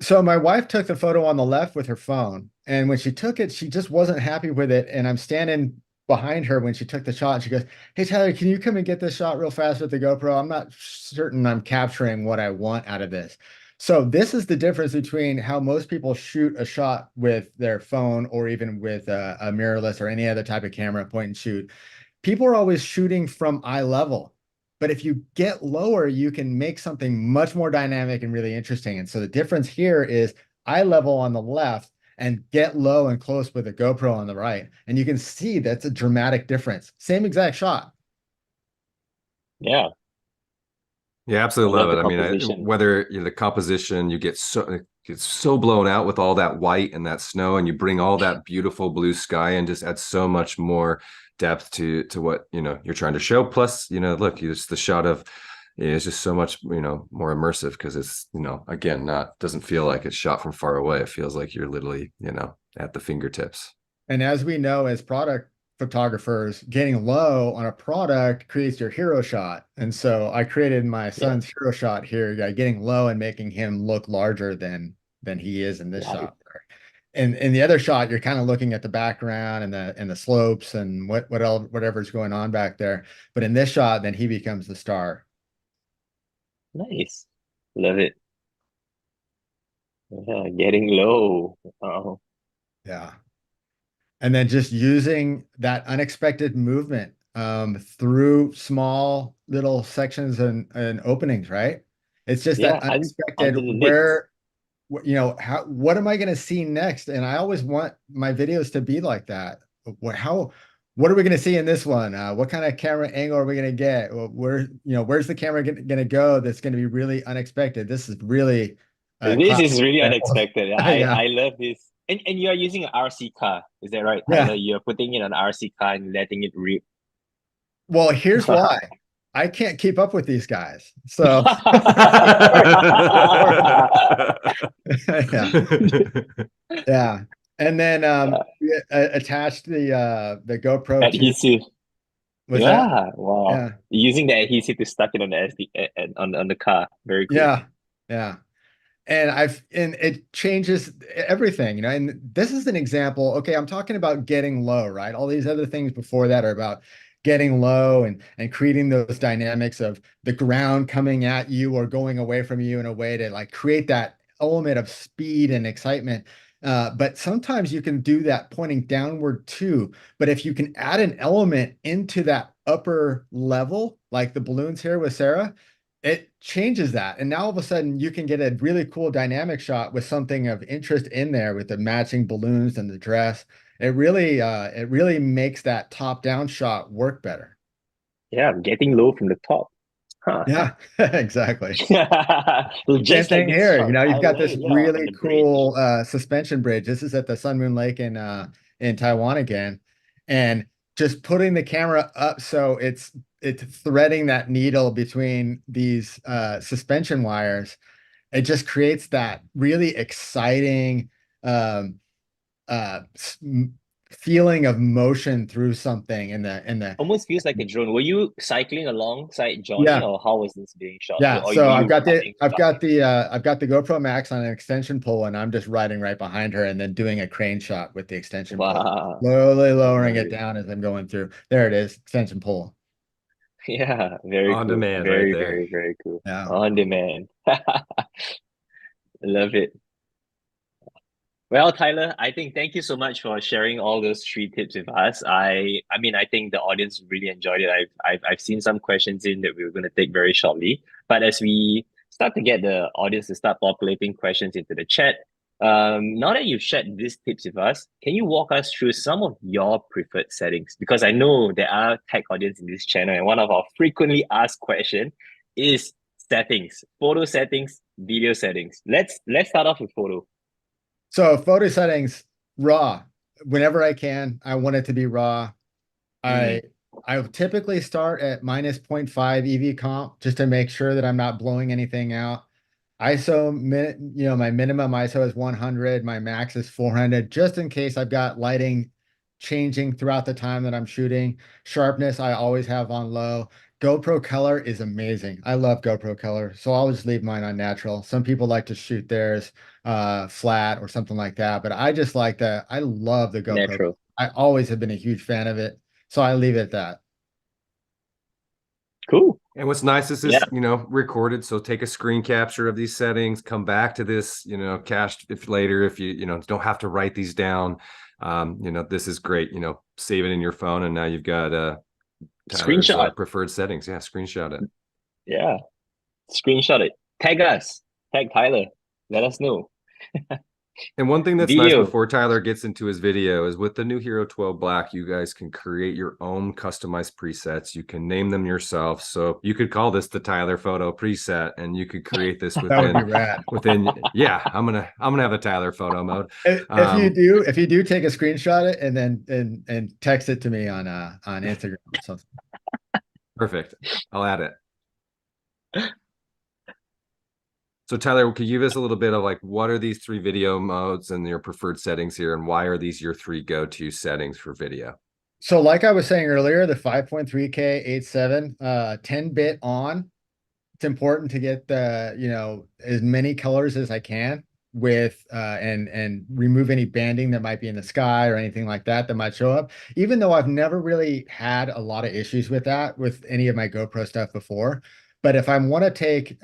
So my wife took the photo on the left with her phone, and when she took it, she just wasn't happy with it. And I'm standing behind her when she took the shot. And she goes, "Hey Tyler, can you come and get this shot real fast with the GoPro? I'm not certain I'm capturing what I want out of this." So this is the difference between how most people shoot a shot with their phone or even with a mirrorless or any other type of camera, point and shoot. People are always shooting from eye level. But if you get lower, you can make something much more dynamic and really interesting. And so the difference here is eye level on the left and get low and close with a GoPro on the right. And you can see that's a dramatic difference. Same exact shot. Yeah. Yeah, absolutely love it. I mean, composition. whether the composition, you get so blown out with all that white and that snow, and you bring all that beautiful blue sky and just add so much more depth to what you're trying to show. Plus, look, it's the shot of it's just so much more immersive because it's again doesn't feel like it's shot from far away. It feels like you're literally at the fingertips. And as we know, as product photographers, getting low on a product creates your hero shot. And so I created my son's hero shot here, getting low and making him look larger than he is in this shot. And in the other shot, you're kind of looking at the background and the slopes and whatever's going on back there. But in this shot, then he becomes the star. Nice. Love it. Yeah, getting low. Wow. Yeah. And then just using that unexpected movement through small little sections and openings, right? It's just that unexpected where, what am I going to see next? And I always want my videos to be like that. What are we going to see in this one? What kind of camera angle are we going to get? Where's the camera going to go? That's going to be really unexpected. This is really, this is really unexpected. Yeah. I love this. And you are using an RC car, is that right, Tyler? You're putting it on RC car and letting it rip. Well, here's why. I can't keep up with these guys. So yeah. And then attached the GoPro to Adhesive. was that? Yeah. Wow. Yeah. Using the adhesive to stuck it on the SD on the car. Very cool. Yeah. Yeah. And it changes everything, and this is an example. Okay, I'm talking about getting low, right? All these other things before that are about getting low and creating those dynamics of the ground coming at you or going away from you in a way to like create that element of speed and excitement. But sometimes you can do that pointing downward too. But if you can add an element into that upper level, like the balloons here with Sarah, it changes that. And now all of a sudden you can get a really cool dynamic shot with something of interest in there with the matching balloons and the dress. It really makes that top-down shot work better. Yeah, I'm getting low from the top. Huh. Yeah, exactly. Well, Same just like thing this here. shot, You've got Tyler, this yeah, on really the bridge. cool suspension bridge. This is at the Sun Moon Lake in Taiwan again. And just putting the camera up so it's threading that needle between these suspension wires. It just creates that really exciting um, uh, feeling of motion through something in the Almost feels like a drone. Were you cycling alongside Johnny, yeah. or how was this being shot? Yeah, Or so were I've you got the running I've got flying? the I've got the GoPro Max on an extension pole, and I'm just riding right behind her and then doing a crane shot with the extension pole, Wow, slowly lowering love it it. down as I'm going through. There it is, extension pole. Yeah, very On cool. demand right Very, there. very, very cool. Yeah. On demand. Love it. Well, Tyler, I think thank you so much for sharing all those three tips with us. I mean, I think the audience really enjoyed it. I've seen some questions in that we were going to take very shortly. But as we start to get the audience to start populating questions into the chat, now that you've shared these tips with us, can you walk us through some of your preferred settings? Because I know there are tech audience in this channel, and one of our frequently asked question is settings, photo settings, video settings. Let's start off with photo. So photo settings, raw. Whenever I can, I want it to be raw. I Mm, I typically start at minus zero point 0.5 EV comp just to make sure that I'm not blowing anything out. My minimum ISO is 100, my max is 400, just in case I've got lighting changing throughout the time that I'm shooting. Sharpness, I always have on low. GoPro color is amazing. I love GoPro color, so I'll just leave mine on natural. Some people like to shoot theirs flat or something like that, but I just like that. I love the GoPro. natural. I always have been a huge fan of it, so I leave it at that. Cool. And what's nice is Yeah. this, recorded. So take a screen capture of these settings, come back to this, cached if later, if you don't have to write these down. This is great, save it in your phone. And now you've got Tyler's Screenshot. preferred settings. Yeah. Screenshot it. Yeah. Screenshot it. Tag us. Tag Tyler. Let us know. And one thing that's nice Video. before Tyler gets into his video is with the new Hero 12 Black, you guys can create your own customized presets. You can name them yourself. So you could call this the Tyler photo preset, and you could create this That would be within rad. yeah, I'm gonna have a Tyler photo mode. If you do take a screenshot it and then and text it to me on Instagram or something. Perfect. I'll add it. So Tyler, could you give us a little bit of like what are these three video modes and your preferred settings here, and why are these your three go-to settings for video? So like I was saying earlier, the 5.3K 8.7 10-bit on. It's important to get as many colors as I can with and remove any banding that might be in the sky or anything like that might show up. Even though I've never really had a lot of issues with that with any of my GoPro stuff before. But if I want to take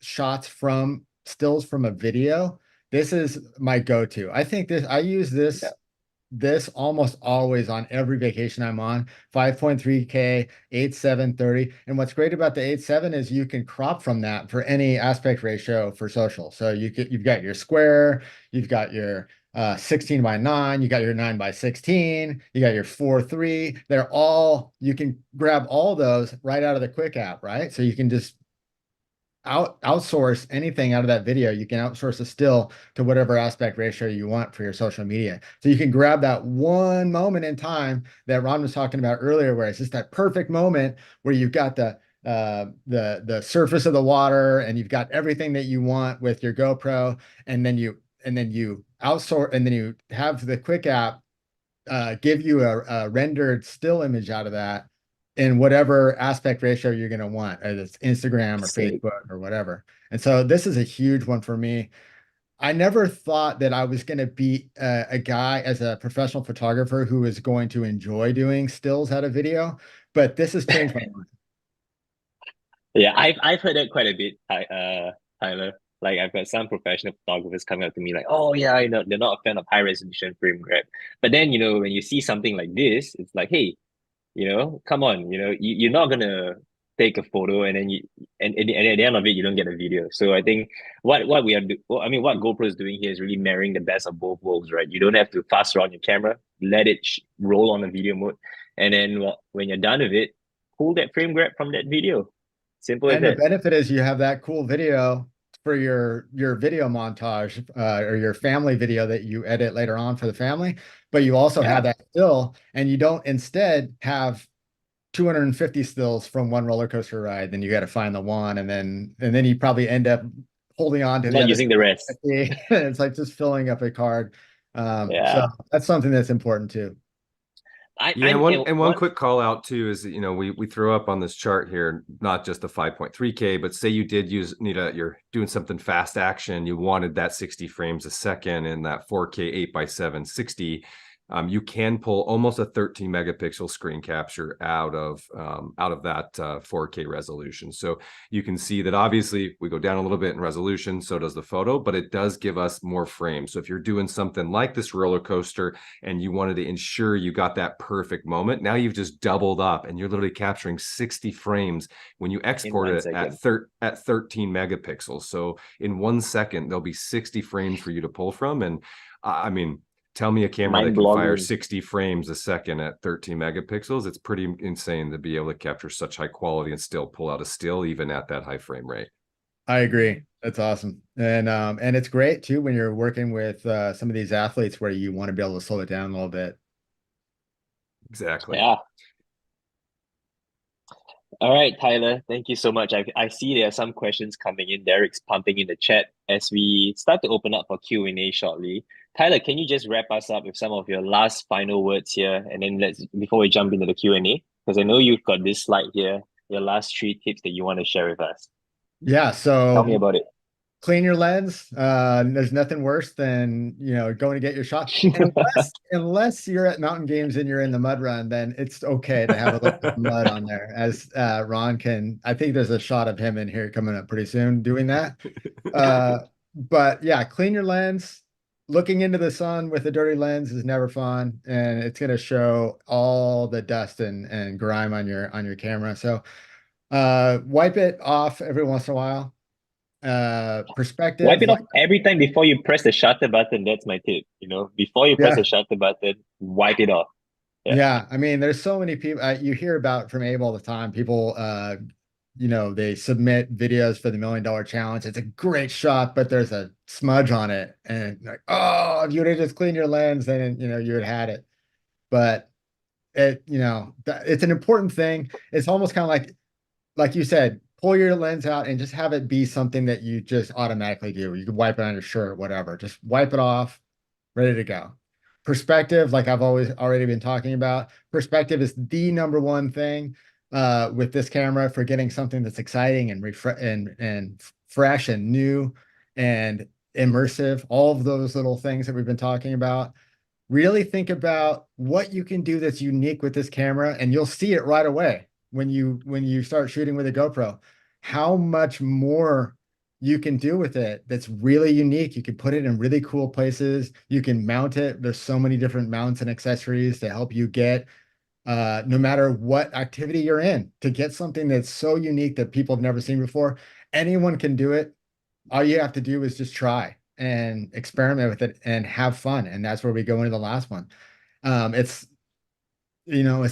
shots from stills from a video, this is my go-to. I think I use this Yeah. this almost always on every vacation I'm on. 5.3K 8.7 30. And what's great about the 8.7 is you can crop from that for any aspect ratio for social. So you've got your square, you've got your 16:9, you got your 9:16, you got your 4:3. You can grab all those right out of the quick app, right? So you can just outsource anything out of that video. You can outsource a still to whatever aspect ratio you want for your social media. So you can grab that one moment in time that Ron was talking about earlier, where it's just that perfect moment where you've got the surface of the water and you've got everything that you want with your GoPro, and then you outsource, and then you have the quick app give you a rendered still image out of that in whatever aspect ratio you're going to want, whether it's Instagram or Sick. Facebook or whatever. And so this is a huge one for me. I never thought that I was going to be a guy as a professional photographer who was going to enjoy doing stills out of video, but this has changed my mind. Yeah, I've heard that quite a bit, Tyler. Like I've got some professional photographers coming up to me like, oh yeah, they're not a fan of high resolution frame grab. But then, when you see something like this, it's like, hey, come on, you're not gonna take a photo and then and at the end of it you don't get a video. So I think what we are what GoPro is doing here is really marrying the best of both worlds, right? You don't have to fast around your camera, let it roll on the video mode, and then when you're done with it, pull that frame grab from that video. Simple as And the that. benefit is you have that cool video for your video montage or your family video that you edit later on for the family, but you also Yeah. have that still, and you don't instead have 250 stills from one roller coaster ride. Then you got to find the one, and then you probably end up holding on to the Not other using the rest. 50. It's like just filling up a card. So Yeah. that's something that's important too. Yeah, one quick call out too is that, we throw up on this chart here, not just the 5.3K, but say you did you're doing something fast action, you wanted that 60 frames a second and that 4K 8x7 60. You can pull almost a 13 megapixel screen capture out of that 4K resolution. So you can see that obviously we go down a little bit in resolution, so does the photo, but it does give us more frames. So if you're doing something like this roller coaster and you wanted to ensure you got that perfect moment, now you've just doubled up and you're literally capturing 60 frames when you export it at 13 megapixels. So in 1 second, there'll be 60 frames for you to pull from. And I mean, tell me a camera that can fire 60 frames a second at 13 megapixels. It's pretty insane to be able to capture such high quality and still pull out a still even at that high frame rate. I agree. That's awesome. And it's great too when you're working with some of these athletes where you want to be able to slow it down a little bit. Exactly. Yeah. All right, Tyler, thank you so much. I see there are some questions coming in. Derek's pumping in the chat as we start to open up for Q&A shortly. Tyler, can you just wrap us up with some of your last final words here, and then before we jump into the Q&A, because I know you've got this slide here, your last 3 tips that you want to share with us. Yeah, so Tell me about it. clean your lens. There's nothing worse than going to get your shot. And unless you're at mountain games and you're in the mud run, then it's okay to have a little bit of mud on there. As Ron I think there's a shot of him in here coming up pretty soon doing that. But yeah, clean your lens. Looking into the sun with a dirty lens is never fun, and it's going to show all the dust and grime on your camera. So wipe it off every once in a while. Perspective. Wipe it off every time before you press the shutter button. That's my tip. Before you press the shutter button, wipe it off. Yeah. I mean, there's so many people you hear about from Abe all the time. People, they submit videos for the $1 Million Challenge. It's a great shot, but there's a smudge on it, and like, oh, if you would have just cleaned your lens, then you would have had it. But it's an important thing. It's almost kind of like you said, pull your lens out and just have it be something that you just automatically do. You can wipe it on your shirt, whatever. Just wipe it off, ready to go. Perspective, like I've already been talking about, perspective is the number one thing with this camera for getting something that's exciting and and fresh and new and immersive. All of those little things that we've been talking about. Really think about what you can do that's unique with this camera, and you'll see it right away when you start shooting with a GoPro, how much more you can do with it that's really unique. You can put it in really cool places. You can mount it. There's so many different mounts and accessories to help you get, no matter what activity you're in, to get something that's so unique that people have never seen before. Anyone can do it. All you have to do is just try and experiment with it and have fun. And that's where we go into the last one. It's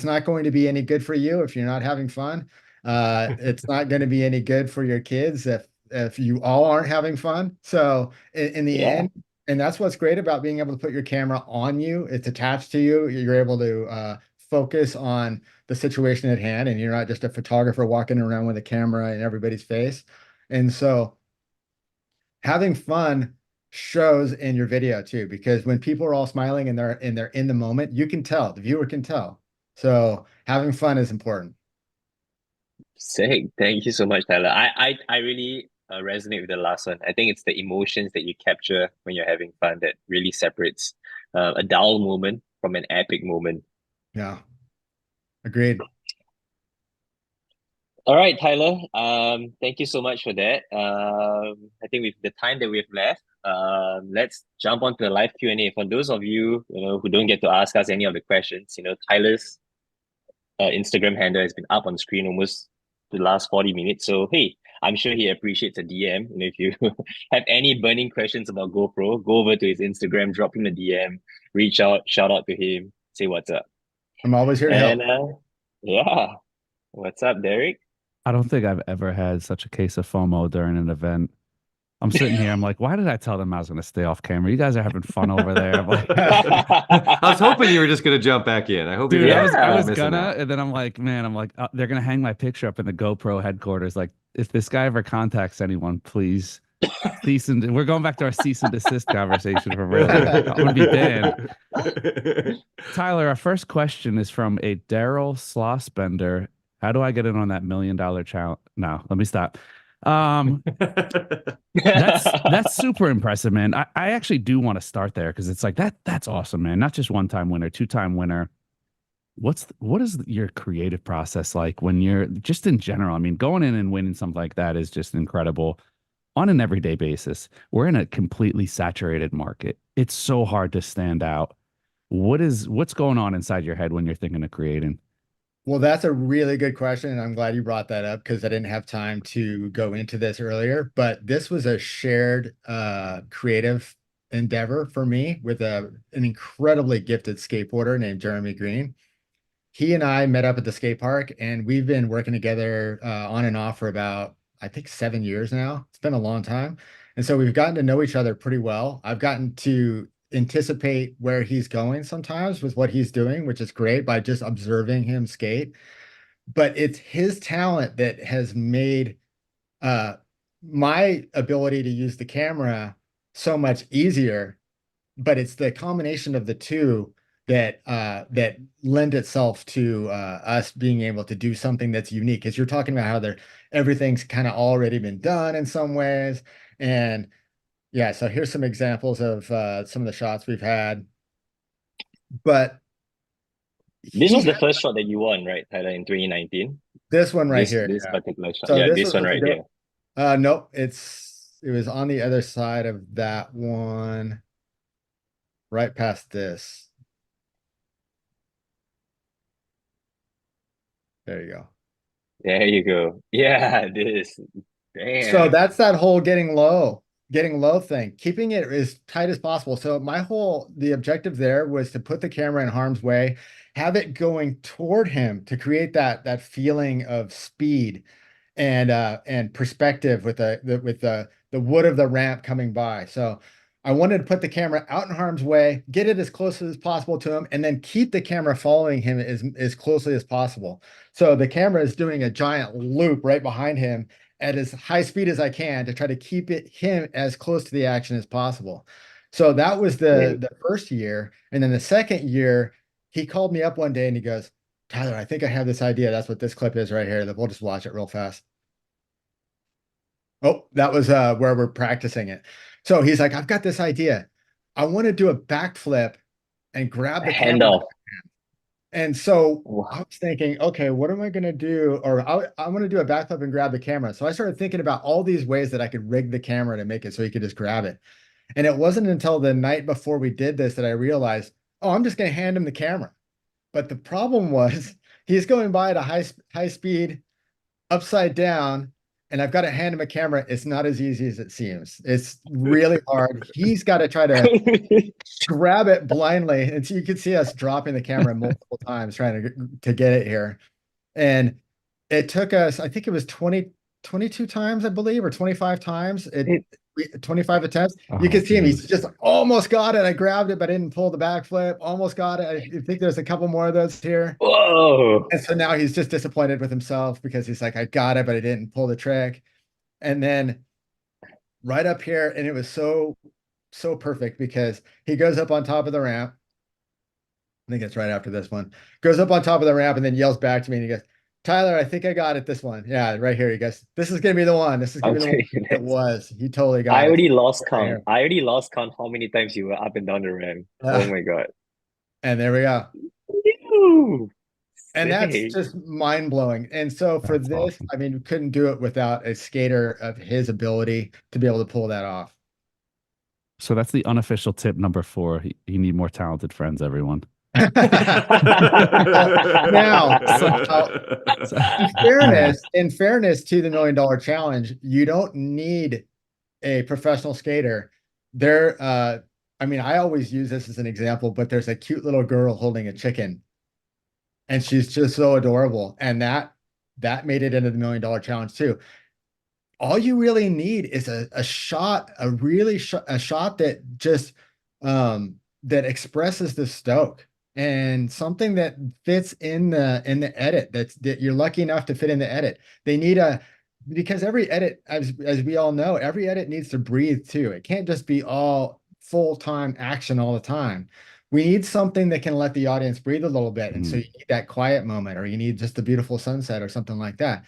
not going to be any good for you if you're not having fun. It's not going to be any good for your kids if you all aren't having fun. So in the end, and that's what's great about being able to put your camera on you. It's attached to you. You're able to focus on the situation at hand, and you're not just a photographer walking around with a camera in everybody's face. And so having fun shows in your video too, because when people are all smiling and they're in the moment, you can tell, the viewer can tell. So having fun is important. Sick. Thank you so much, Tyler. I really resonate with the last one. I think it's the emotions that you capture when you're having fun that really separates a dull moment from an epic moment. Yeah, agreed. All right, Tyler. Thank you so much for that. I think with the time that we have left, let's jump on to the live Q&A. For those of you, who don't get to ask us any of the questions, Tyler's Instagram handle has been up on screen almost the last 40 minutes. So, hey, I'm sure he appreciates a DM. And if you have any burning questions about GoPro, go over to his Instagram, drop him a DM, reach out, shout out to him, say what's up. I'm always here to help. And yeah, what's up, Derek? I don't think I've ever had such a case of FOMO during an event. I'm sitting here, I'm like, why did I tell them I was going to stay off camera? You guys are having fun over there. I'm like, I was hoping you were just going to jump back in. I hope you dude, didn't I was missing gonna, out. and then I'm like, man, they're gonna hang my picture up in the GoPro headquarters. Like, if this guy ever contacts anyone, please we're going back to our cease and desist conversation for real. I'm gonna be banned. Tyler, our first question is from a Daryl Slossbender. How do I get in on that $1 million challenge? No, let me stop. That's super impressive, man. I actually do want to start there because it's like that's awesome, man. Not just one-time winner, two-time winner. What is your creative process like when you're just in general? I mean, going in and winning something like that is just incredible on an everyday basis. We're in a completely saturated market. It's so hard to stand out. What's going on inside your head when you're thinking of creating? Well, that's a really good question, and I'm glad you brought that up because I didn't have time to go into this earlier. But this was a shared creative endeavor for me with an incredibly gifted skateboarder named Jeremy Green. He and I met up at the skate park, and we've been working together on and off for about, I think, 7 years now. It's been a long time. And so we've gotten to know each other pretty well. I've gotten to anticipate where he's going sometimes with what he's doing, which is great by just observing him skate. But it's his talent that has made my ability to use the camera so much easier. But it's the combination of the two that lend itself to us being able to do something that's unique. Because you're talking about how everything's kind of already been done in some ways. And yeah, so here's some examples of some of the shots we've had. But This was the first shot that you won, right, Tyler, in 2019? This one right This here. this Yeah. particular shot. So Yeah, this this one right here. Nope, it was on the other side of that one, right past this. There you go. There you go. Yeah, this. Damn. So that's that whole getting low thing, keeping it as tight as possible. So the objective there was to put the camera in harm's way, have it going toward him to create that feeling of speed and perspective with the wood of the ramp coming by. So I wanted to put the camera out in harm's way, get it as close as possible to him, and then keep the camera following him as closely as possible. So the camera is doing a giant loop right behind him at as high speed as I can to try to keep him as close to the action as possible. So that was the first year. And then the second year, he called me up one day and he goes, Tyler, I think I have this idea. That's what this clip is right here. We'll just watch it real fast. Oh, that was where we're practicing it. So he's like, I've got this idea. I want to do a backflip and grab the camera. Handoff. And so Wow. I was thinking, okay, what am I going to do? Or I'm going to do a backflip and grab the camera. So I started thinking about all these ways that I could rig the camera to make it so he could just grab it. And it wasn't until the night before we did this that I realized, oh, I'm just going to hand him the camera. But the problem was he's going by at a high speed, upside down, and I've got to hand him a camera. It's not as easy as it seems. It's really hard. He's got to try to grab it blindly. And so you can see us dropping the camera multiple times trying to get it here. And it took us, I think it was 22 times, I believe, or 25 times. 25 attempts. You can see him. He's just almost got it. I grabbed it, but I didn't pull the backflip. Almost got it. I think there's a couple more of those here. Whoa. And so now he's just disappointed with himself because he's like, I got it, but I didn't pull the trick. And then right up here, and it was so so perfect because he goes up on top of the ramp. I think it's right after this one. Goes up on top of the ramp and then yells back to me and he goes, Tyler, I think I got it this one. Yeah, right here. He goes, this is gonna be the one. This is gonna be the one. Okay, It was. He totally got I it. already lost Right count. here. I already lost count how many times you were up and down the ramp. Oh my God. And there we go. Ew. And that's Sick. just mind blowing. And so for That's this, awesome. I mean, we couldn't do it without a skater of his ability to be able to pull that off. So that's the unofficial tip number 4. You need more talented friends, everyone. Now, So- in fairness to the $1 Million Challenge, you don't need a professional skater. There, I mean, I always use this as an example, but there's a cute little girl holding a chicken, and she's just so adorable, and that made it into the $1 Million Challenge too. All you really need is a shot, a shot that just that expresses the stoke and something that fits in the edit that you're lucky enough to fit in the edit. They need because every edit, as we all know, every edit needs to breathe too. It can't just be all full-time action all the time. We need something that can let the audience breathe a little bit. And so you need that quiet moment, or you need just a beautiful sunset or something like that.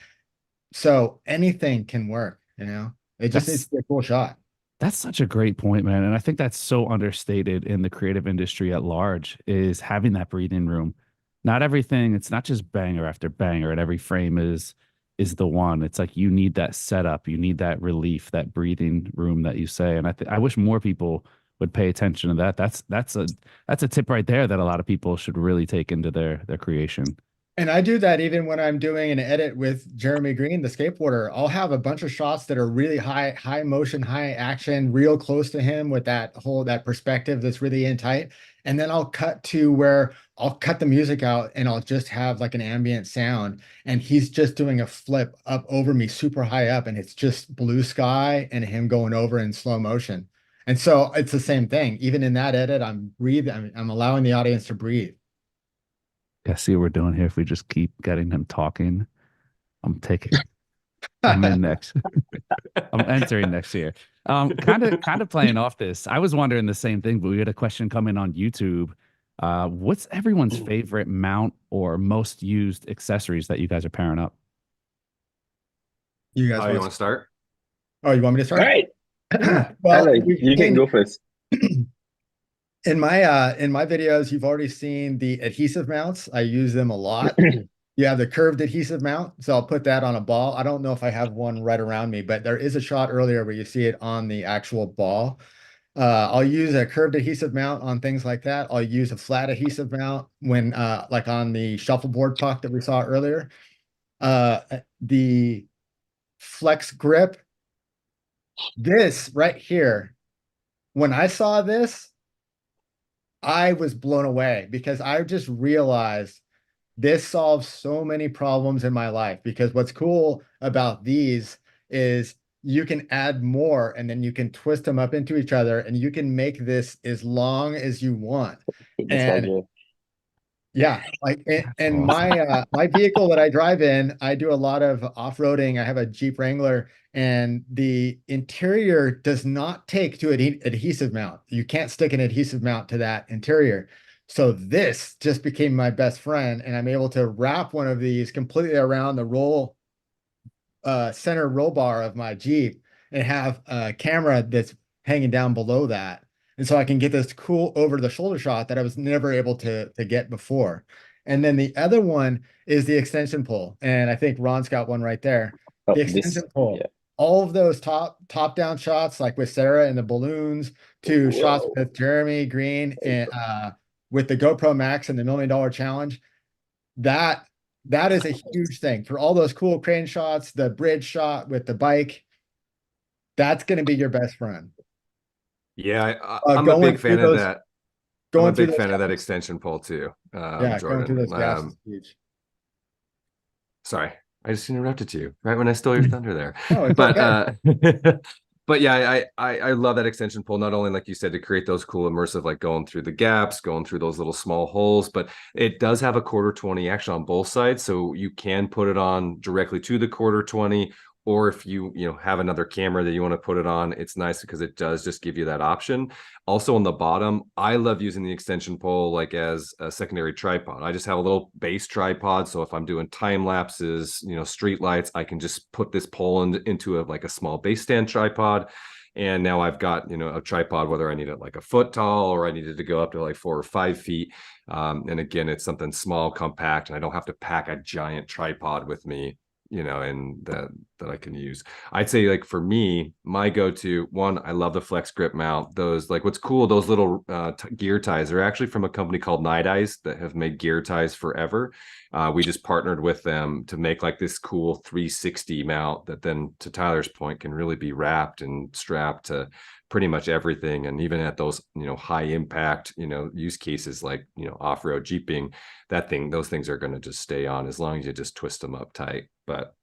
So anything can work, you know. It just needs to be a cool shot. That's such a great point, man. And I think that's so understated in the creative industry at large, is having that breathing room. Not everything, it's not just banger after banger, and every frame is the one. It's like you need that setup, you need that relief, that breathing room that you say. And I wish more people would pay attention to that. That's a tip right there that a lot of people should really take into their creation. And I do that even when I'm doing an edit with Jeremy Green, the skateboarder. I'll have a bunch of shots that are really high motion, high action, real close to him with that perspective that's really in tight. And then I'll cut to where I'll cut the music out and I'll just have like an ambient sound. And he's just doing a flip up over me super high up. And it's just blue sky and him going over in slow motion. And so it's the same thing. Even in that edit, I'm breathing, I'm allowing the audience to breathe. Yeah, see what we're doing here. If we just keep getting him talking, I'm in next. I'm entering next year. Kind of playing off this. I was wondering the same thing, but we had a question come in on YouTube. What's everyone's favorite mount or most used accessories that you guys are pairing up? You guys You want to start? Oh, you want me to All start? right. Well, Tyler, you can go first. In my videos, you've already seen the adhesive mounts. I use them a lot. You have the curved adhesive mount, so I'll put that on a ball. I don't know if I have one right around me, but there is a shot earlier where you see it on the actual ball. I'll use a curved adhesive mount on things like that. I'll use a flat adhesive mount when like on the shuffleboard puck that we saw earlier. The flex grip, this right here, when I saw this, I was blown away because I just realized this solves so many problems in my life. Because what's cool about these is you can add more and then you can twist them up into each other and you can make this as long as you want. And yeah, like and my vehicle that I drive in, I do a lot of off-roading. I have a Jeep Wrangler, and the interior does not take to an adhesive mount. You can't stick an adhesive mount to that interior. So this just became my best friend, and I'm able to wrap one of these completely around the center roll bar of my Jeep and have a camera that's hanging down below that. And so I can get this cool over the shoulder shot that I was never able to get before. And then the other one is the extension pole. And I think Ron's got one right there. The extension pole. Yeah. All of those top down shots, like with Sarah and the balloons, to shots with Jeremy Green and with the GoPro Max and the $1 Million Challenge. That is a huge thing for all those cool crane shots, the bridge shot with the bike. That's going to be your best friend. Yeah, I'm a big fan of that. I'm a big fan of that extension pole too. Yeah, Jordan. going through those gaps is huge. Sorry, I just interrupted you right when I stole your thunder there. Oh, but okay. But yeah, I love that extension pole, not only like you said, to create those cool immersive, like going through the gaps, going through those little small holes, but it does have a 1/4 20 action on both sides. So you can put it on directly to the 1/4 20, or if you have another camera that you want to put it on, it's nice because it does just give you that option. Also on the bottom, I love using the extension pole like as a secondary tripod. I just have a little base tripod, so if I'm doing time lapses, street lights, I can just put this pole into like a small base stand tripod. And now I've got, a tripod, whether I need it like a foot tall or I needed to go up to like 4 or 5 feet. And again, it's something small, compact, and I don't have to pack a giant tripod with me, and that I can use. I'd say like for me, my go-to one, I love the flex grip mount. Those like what's cool, those little gear ties are actually from a company called Night Eyes that have made gear ties forever. We just partnered with them to make like this cool 360 mount that then, to Tyler's point, can really be wrapped and strapped to pretty much everything. And even at those, high impact, use cases like, off-road jeeping, those things are going to just stay on as long as you just twist them up tight. But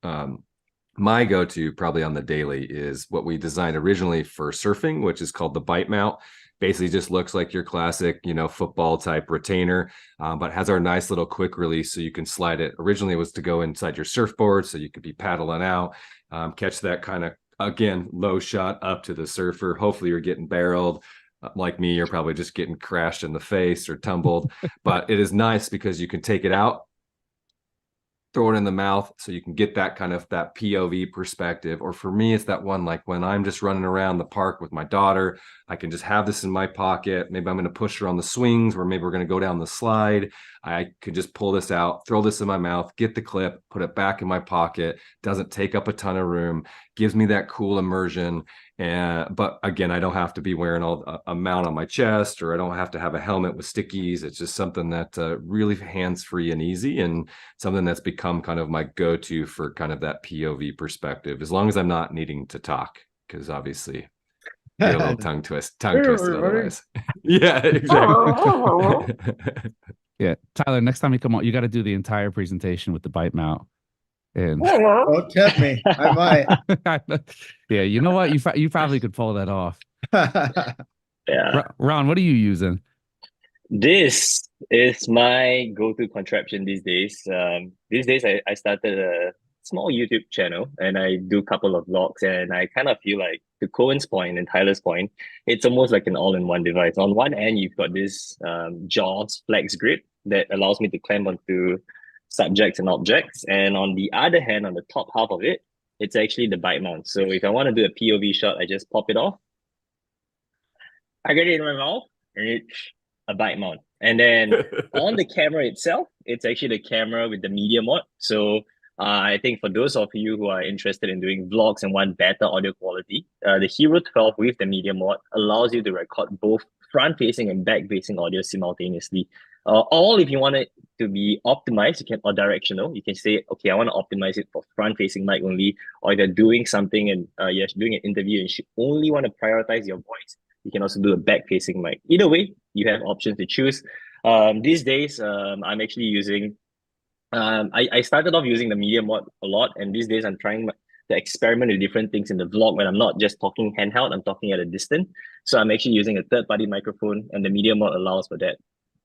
my go-to probably on the daily is what we designed originally for surfing, which is called the bite mount. Basically just looks like your classic, football type retainer, but has our nice little quick release so you can slide it. Originally it was to go inside your surfboard so you could be paddling out, catch that kind of, again, low shot up to the surfer. Hopefully you're getting barreled. Like me, you're probably just getting crashed in the face or tumbled, but it is nice because you can take it out, throw it in the mouth so you can get that kind of that POV perspective. Or for me, it's that one like when I'm just running around the park with my daughter, I can just have this in my pocket. Maybe I'm going to push her on the swings, or maybe we're going to go down the slide. I could just pull this out, throw this in my mouth, get the clip, put it back in my pocket. Doesn't take up a ton of room, gives me that cool immersion. But again, I don't have to be wearing a mount on my chest, or I don't have to have a helmet with stickies. It's just something that really hands-free and easy, and something that's become kind of my go-to for kind of that POV perspective, as long as I'm not needing to talk, because obviously get a little tongue twisted otherwise. Yeah, exactly. Yeah, Tyler, next time you come on, you got to do the entire presentation with the bite mount. And Don't tempt me. I might. yeah, you know what? You probably could pull that off. Yeah. Ron, what are you using? This is my go-to contraption these days. These days, I started a small YouTube channel and I do a couple of vlogs, and I kind of feel like, to Cohen's point and Tyler's point, it's almost like an all-in-one device. On one end, you've got this JAWS flex grip that allows me to clamp onto subjects and objects. And on the other hand, on the top half of it, it's actually the bite mount. So if I want to do a POV shot, I just pop it off. I get it in my mouth, and it's a bite mount. And then on the camera itself, it's actually the camera with the media mod. So I think for those of you who are interested in doing vlogs and want better audio quality, the Hero 12 with the media mod allows you to record both front-facing and back-facing audio simultaneously. All if you want it to be optimized, you can, or directional, you can say, okay, I want to optimize it for front-facing mic only, or if you're doing something and you're doing an interview and you only want to prioritize your voice, you can also do a back-facing mic. Either way, you have options to choose. These days, I'm actually using, I started off using the media mod a lot, and these days I'm trying to experiment with different things in the vlog when I'm not just talking handheld, I'm talking at a distance. So I'm actually using a third-party microphone, and the media mod allows for that,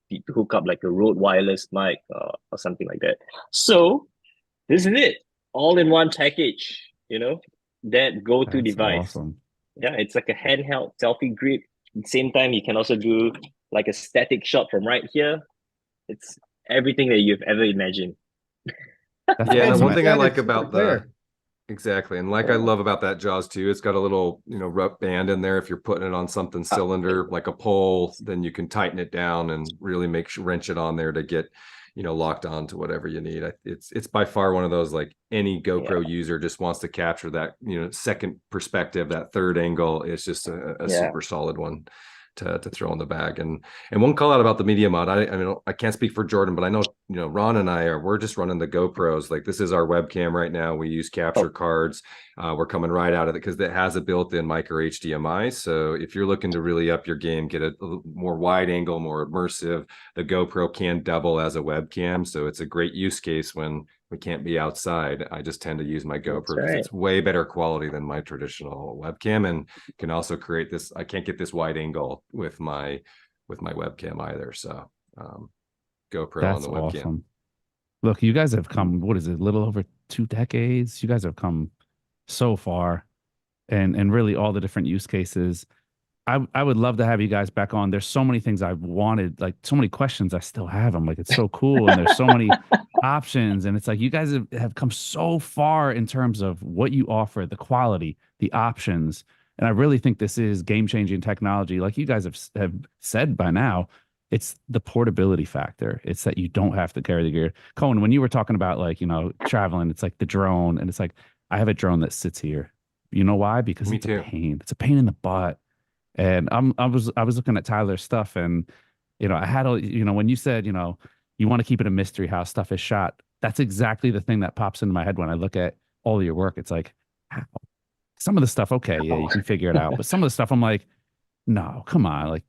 to hook up like a Rode wireless mic or something like that. So this is it, all in one package, that go-to device. Awesome. Yeah, it's like a handheld selfie grip. At the same time, you can also do like a static shot from right here. It's everything that you've ever imagined. Yeah, and one thing I like It's about clear. exactly, and like I love about that JAWS too, it's got a little rough band in there. If you're putting it on something cylinder like a pole, then you can tighten it down and really wrench it on there to get locked on to whatever you need. It's by far one of those, like, any GoPro user just wants to capture that second perspective, that third angle. It's just a super solid one to throw in the bag. And one call out about the media mod, I mean, I can't speak for Jordan, but I know Ron and we're just running the GoPros. Like, this is our webcam right now. We use capture cards. We're coming right out of it because it has a built-in micro HDMI. So if you're looking to really up your game, get a more wide angle, more immersive, the GoPro can double as a webcam. So it's a great use case when we can't be outside. I just tend to use my GoPro because it's way better quality than my traditional webcam, and can also create this. I can't get this wide angle with my webcam either. So GoPro That's on the webcam. Awesome. Look, you guys have come, what is it, a little over 2 decades? You guys have come so far, and really all the different use cases. I would love to have you guys back on. There's so many things I've wanted, like so many questions I still have. I'm like, it's so cool. And there's so many options. And it's like, you guys have come so far in terms of what you offer, the quality, the options. And I really think this is game-changing technology. Like you guys have said by now, it's the portability factor. It's that you don't have to carry the gear. Cohen, when you were talking about like, traveling, it's like the drone, and it's like, I have a drone that sits here. You know why? Because Me it's too. a pain. It's a pain in the butt. And I was looking at Tyler's stuff, and I had when you said you want to keep it a mystery how stuff is shot. That's exactly the thing that pops into my head when I look at all of your work. It's like, how? Some of the stuff, okay, yeah, you can figure it out, but some of the stuff, I'm like, no, come on, like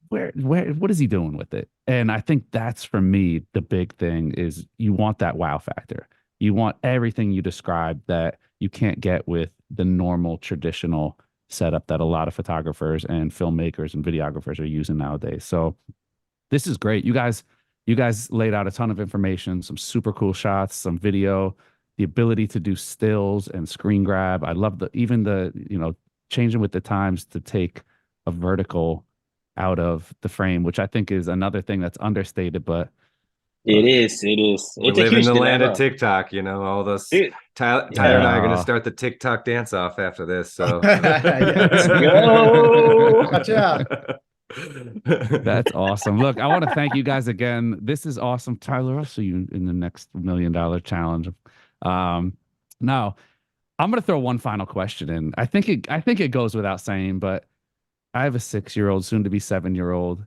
where, what is he doing with it? And I think that's for me the big thing is you want that wow factor. You want everything you described that you can't get with the normal traditional setup that a lot of photographers and filmmakers and videographers are using nowadays. So this is great. You guys laid out a ton of information, some super cool shots, some video, the ability to do stills and screen grab. I love even the changing with the times to take a vertical out of the frame, which I think is another thing that's understated, but It is. We It's a live in huge the land of dilemma. TikTok, all those. Dude, Tyler yeah. and I are going to start the TikTok dance off after this. So Let's go. Watch out. that's awesome. Look, I want to thank you guys again. This is awesome. Tyler, I'll see you in the next $1 million challenge. Now I'm going to throw one final question in. I think it goes without saying, but I have a 6-year-old, soon to be 7-year-old.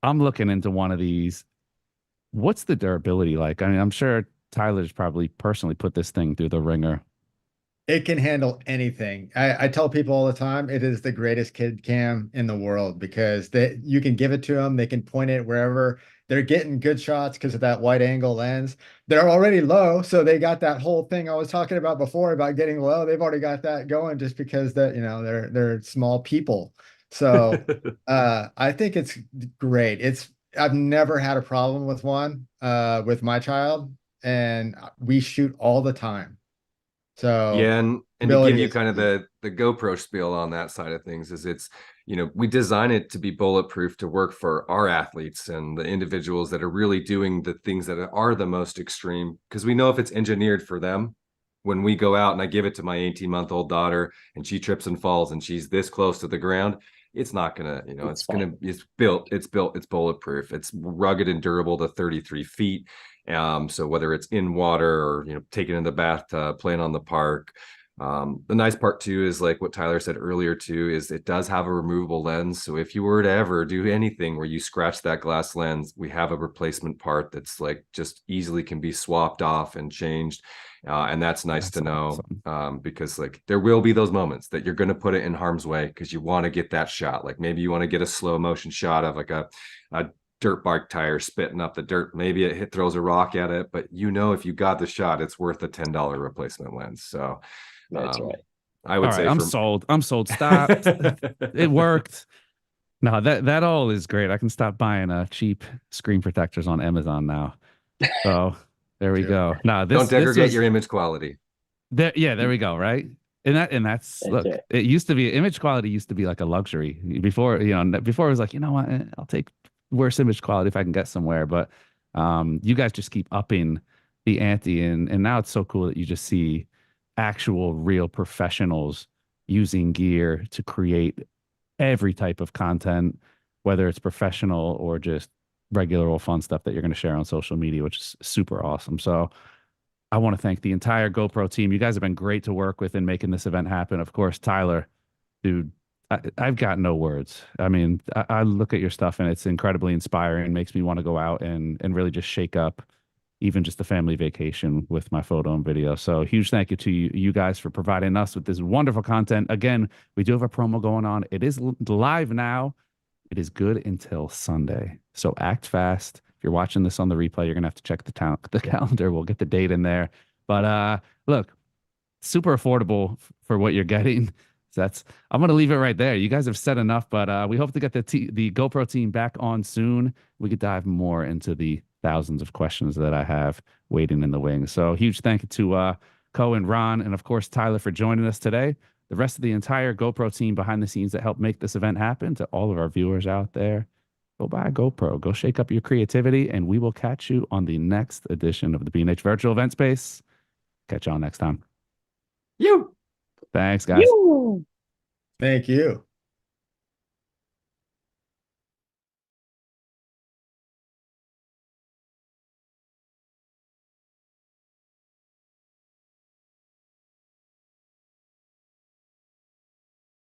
I'm looking into one of these. What's the durability like? I mean, I'm sure Tyler's probably personally put this thing through the ringer. It can handle anything. I tell people all the time, it is the greatest kid cam in the world because you can give it to them. They can point it wherever. They're getting good shots because of that wide angle lens. They're already low. So they got that whole thing I was talking about before about getting low. They've already got that going just because they're small people. So I think it's great. I've never had a problem with one with my child, and we shoot all the time. So Yeah, and to ability give you is kind of key. the GoPro spiel on that side of things is we design it to be bulletproof to work for our athletes and the individuals that are really doing the things that are the most extreme, because we know if it's engineered for them, when we go out and I give it to my 18-month-old daughter and she trips and falls and she's this close to the ground, it's not gonna, it's bulletproof. It's rugged and durable to 33 feet. So whether it's in water or taking in the bathtub, playing on the park. The nice part too is like what Tyler said earlier too, is it does have a removable lens. So if you were to ever do anything where you scratch that glass lens, we have a replacement part that's like just easily can be swapped off and changed. And that's nice to know, because like there will be those moments that you're going to put it in harm's way because you want to get that shot. Like maybe you want to get a slow motion shot of like a dirt bike tire spitting up the dirt. Maybe it throws a rock at it, but if you got the shot, it's worth a $10 replacement lens. So That's right. I would All right, say I'm sold. I'm sold. Stop. It worked. No, that all is great. I can stop buying cheap screen protectors on Amazon now. So there we go. No, don't degradate your image quality. There we go. Right. And that's That's look, right. it used to be image quality used to be like a luxury before, before it was like, you know what, I'll take worse image quality if I can get somewhere. But you guys just keep upping the ante, and now it's so cool that you just see actual real professionals using gear to create every type of content, whether it's professional or just regular old fun stuff that you're going to share on social media, which is super awesome. So I want to thank the entire GoPro team. You guys have been great to work with in making this event happen. Of course, Tyler, dude, I've got no words. I mean, I look at your stuff and it's incredibly inspiring. Makes me want to go out and really just shake up even just a family vacation with my photo and video. So huge thank you to you guys for providing us with this wonderful content. Again, we do have a promo going on. It is live now. It is good until Sunday. So act fast. If you're watching this on the replay, you're going to have to check the calendar. We'll get the date in there. But look, super affordable for what you're getting. So I'm going to leave it right there. You guys have said enough, but we hope to get the GoPro team back on soon. We could dive more into the thousands of questions that I have waiting in the wings. So huge thank you to Cohen, Ron, and of course, Tyler for joining us today. The rest of the entire GoPro team behind the scenes that helped make this event happen. To all of our viewers out there, go buy a GoPro, go shake up your creativity, and we will catch you on the next edition of the B&H Virtual Event Space. Catch y'all next time. You. Thanks, guys. You. Thank you.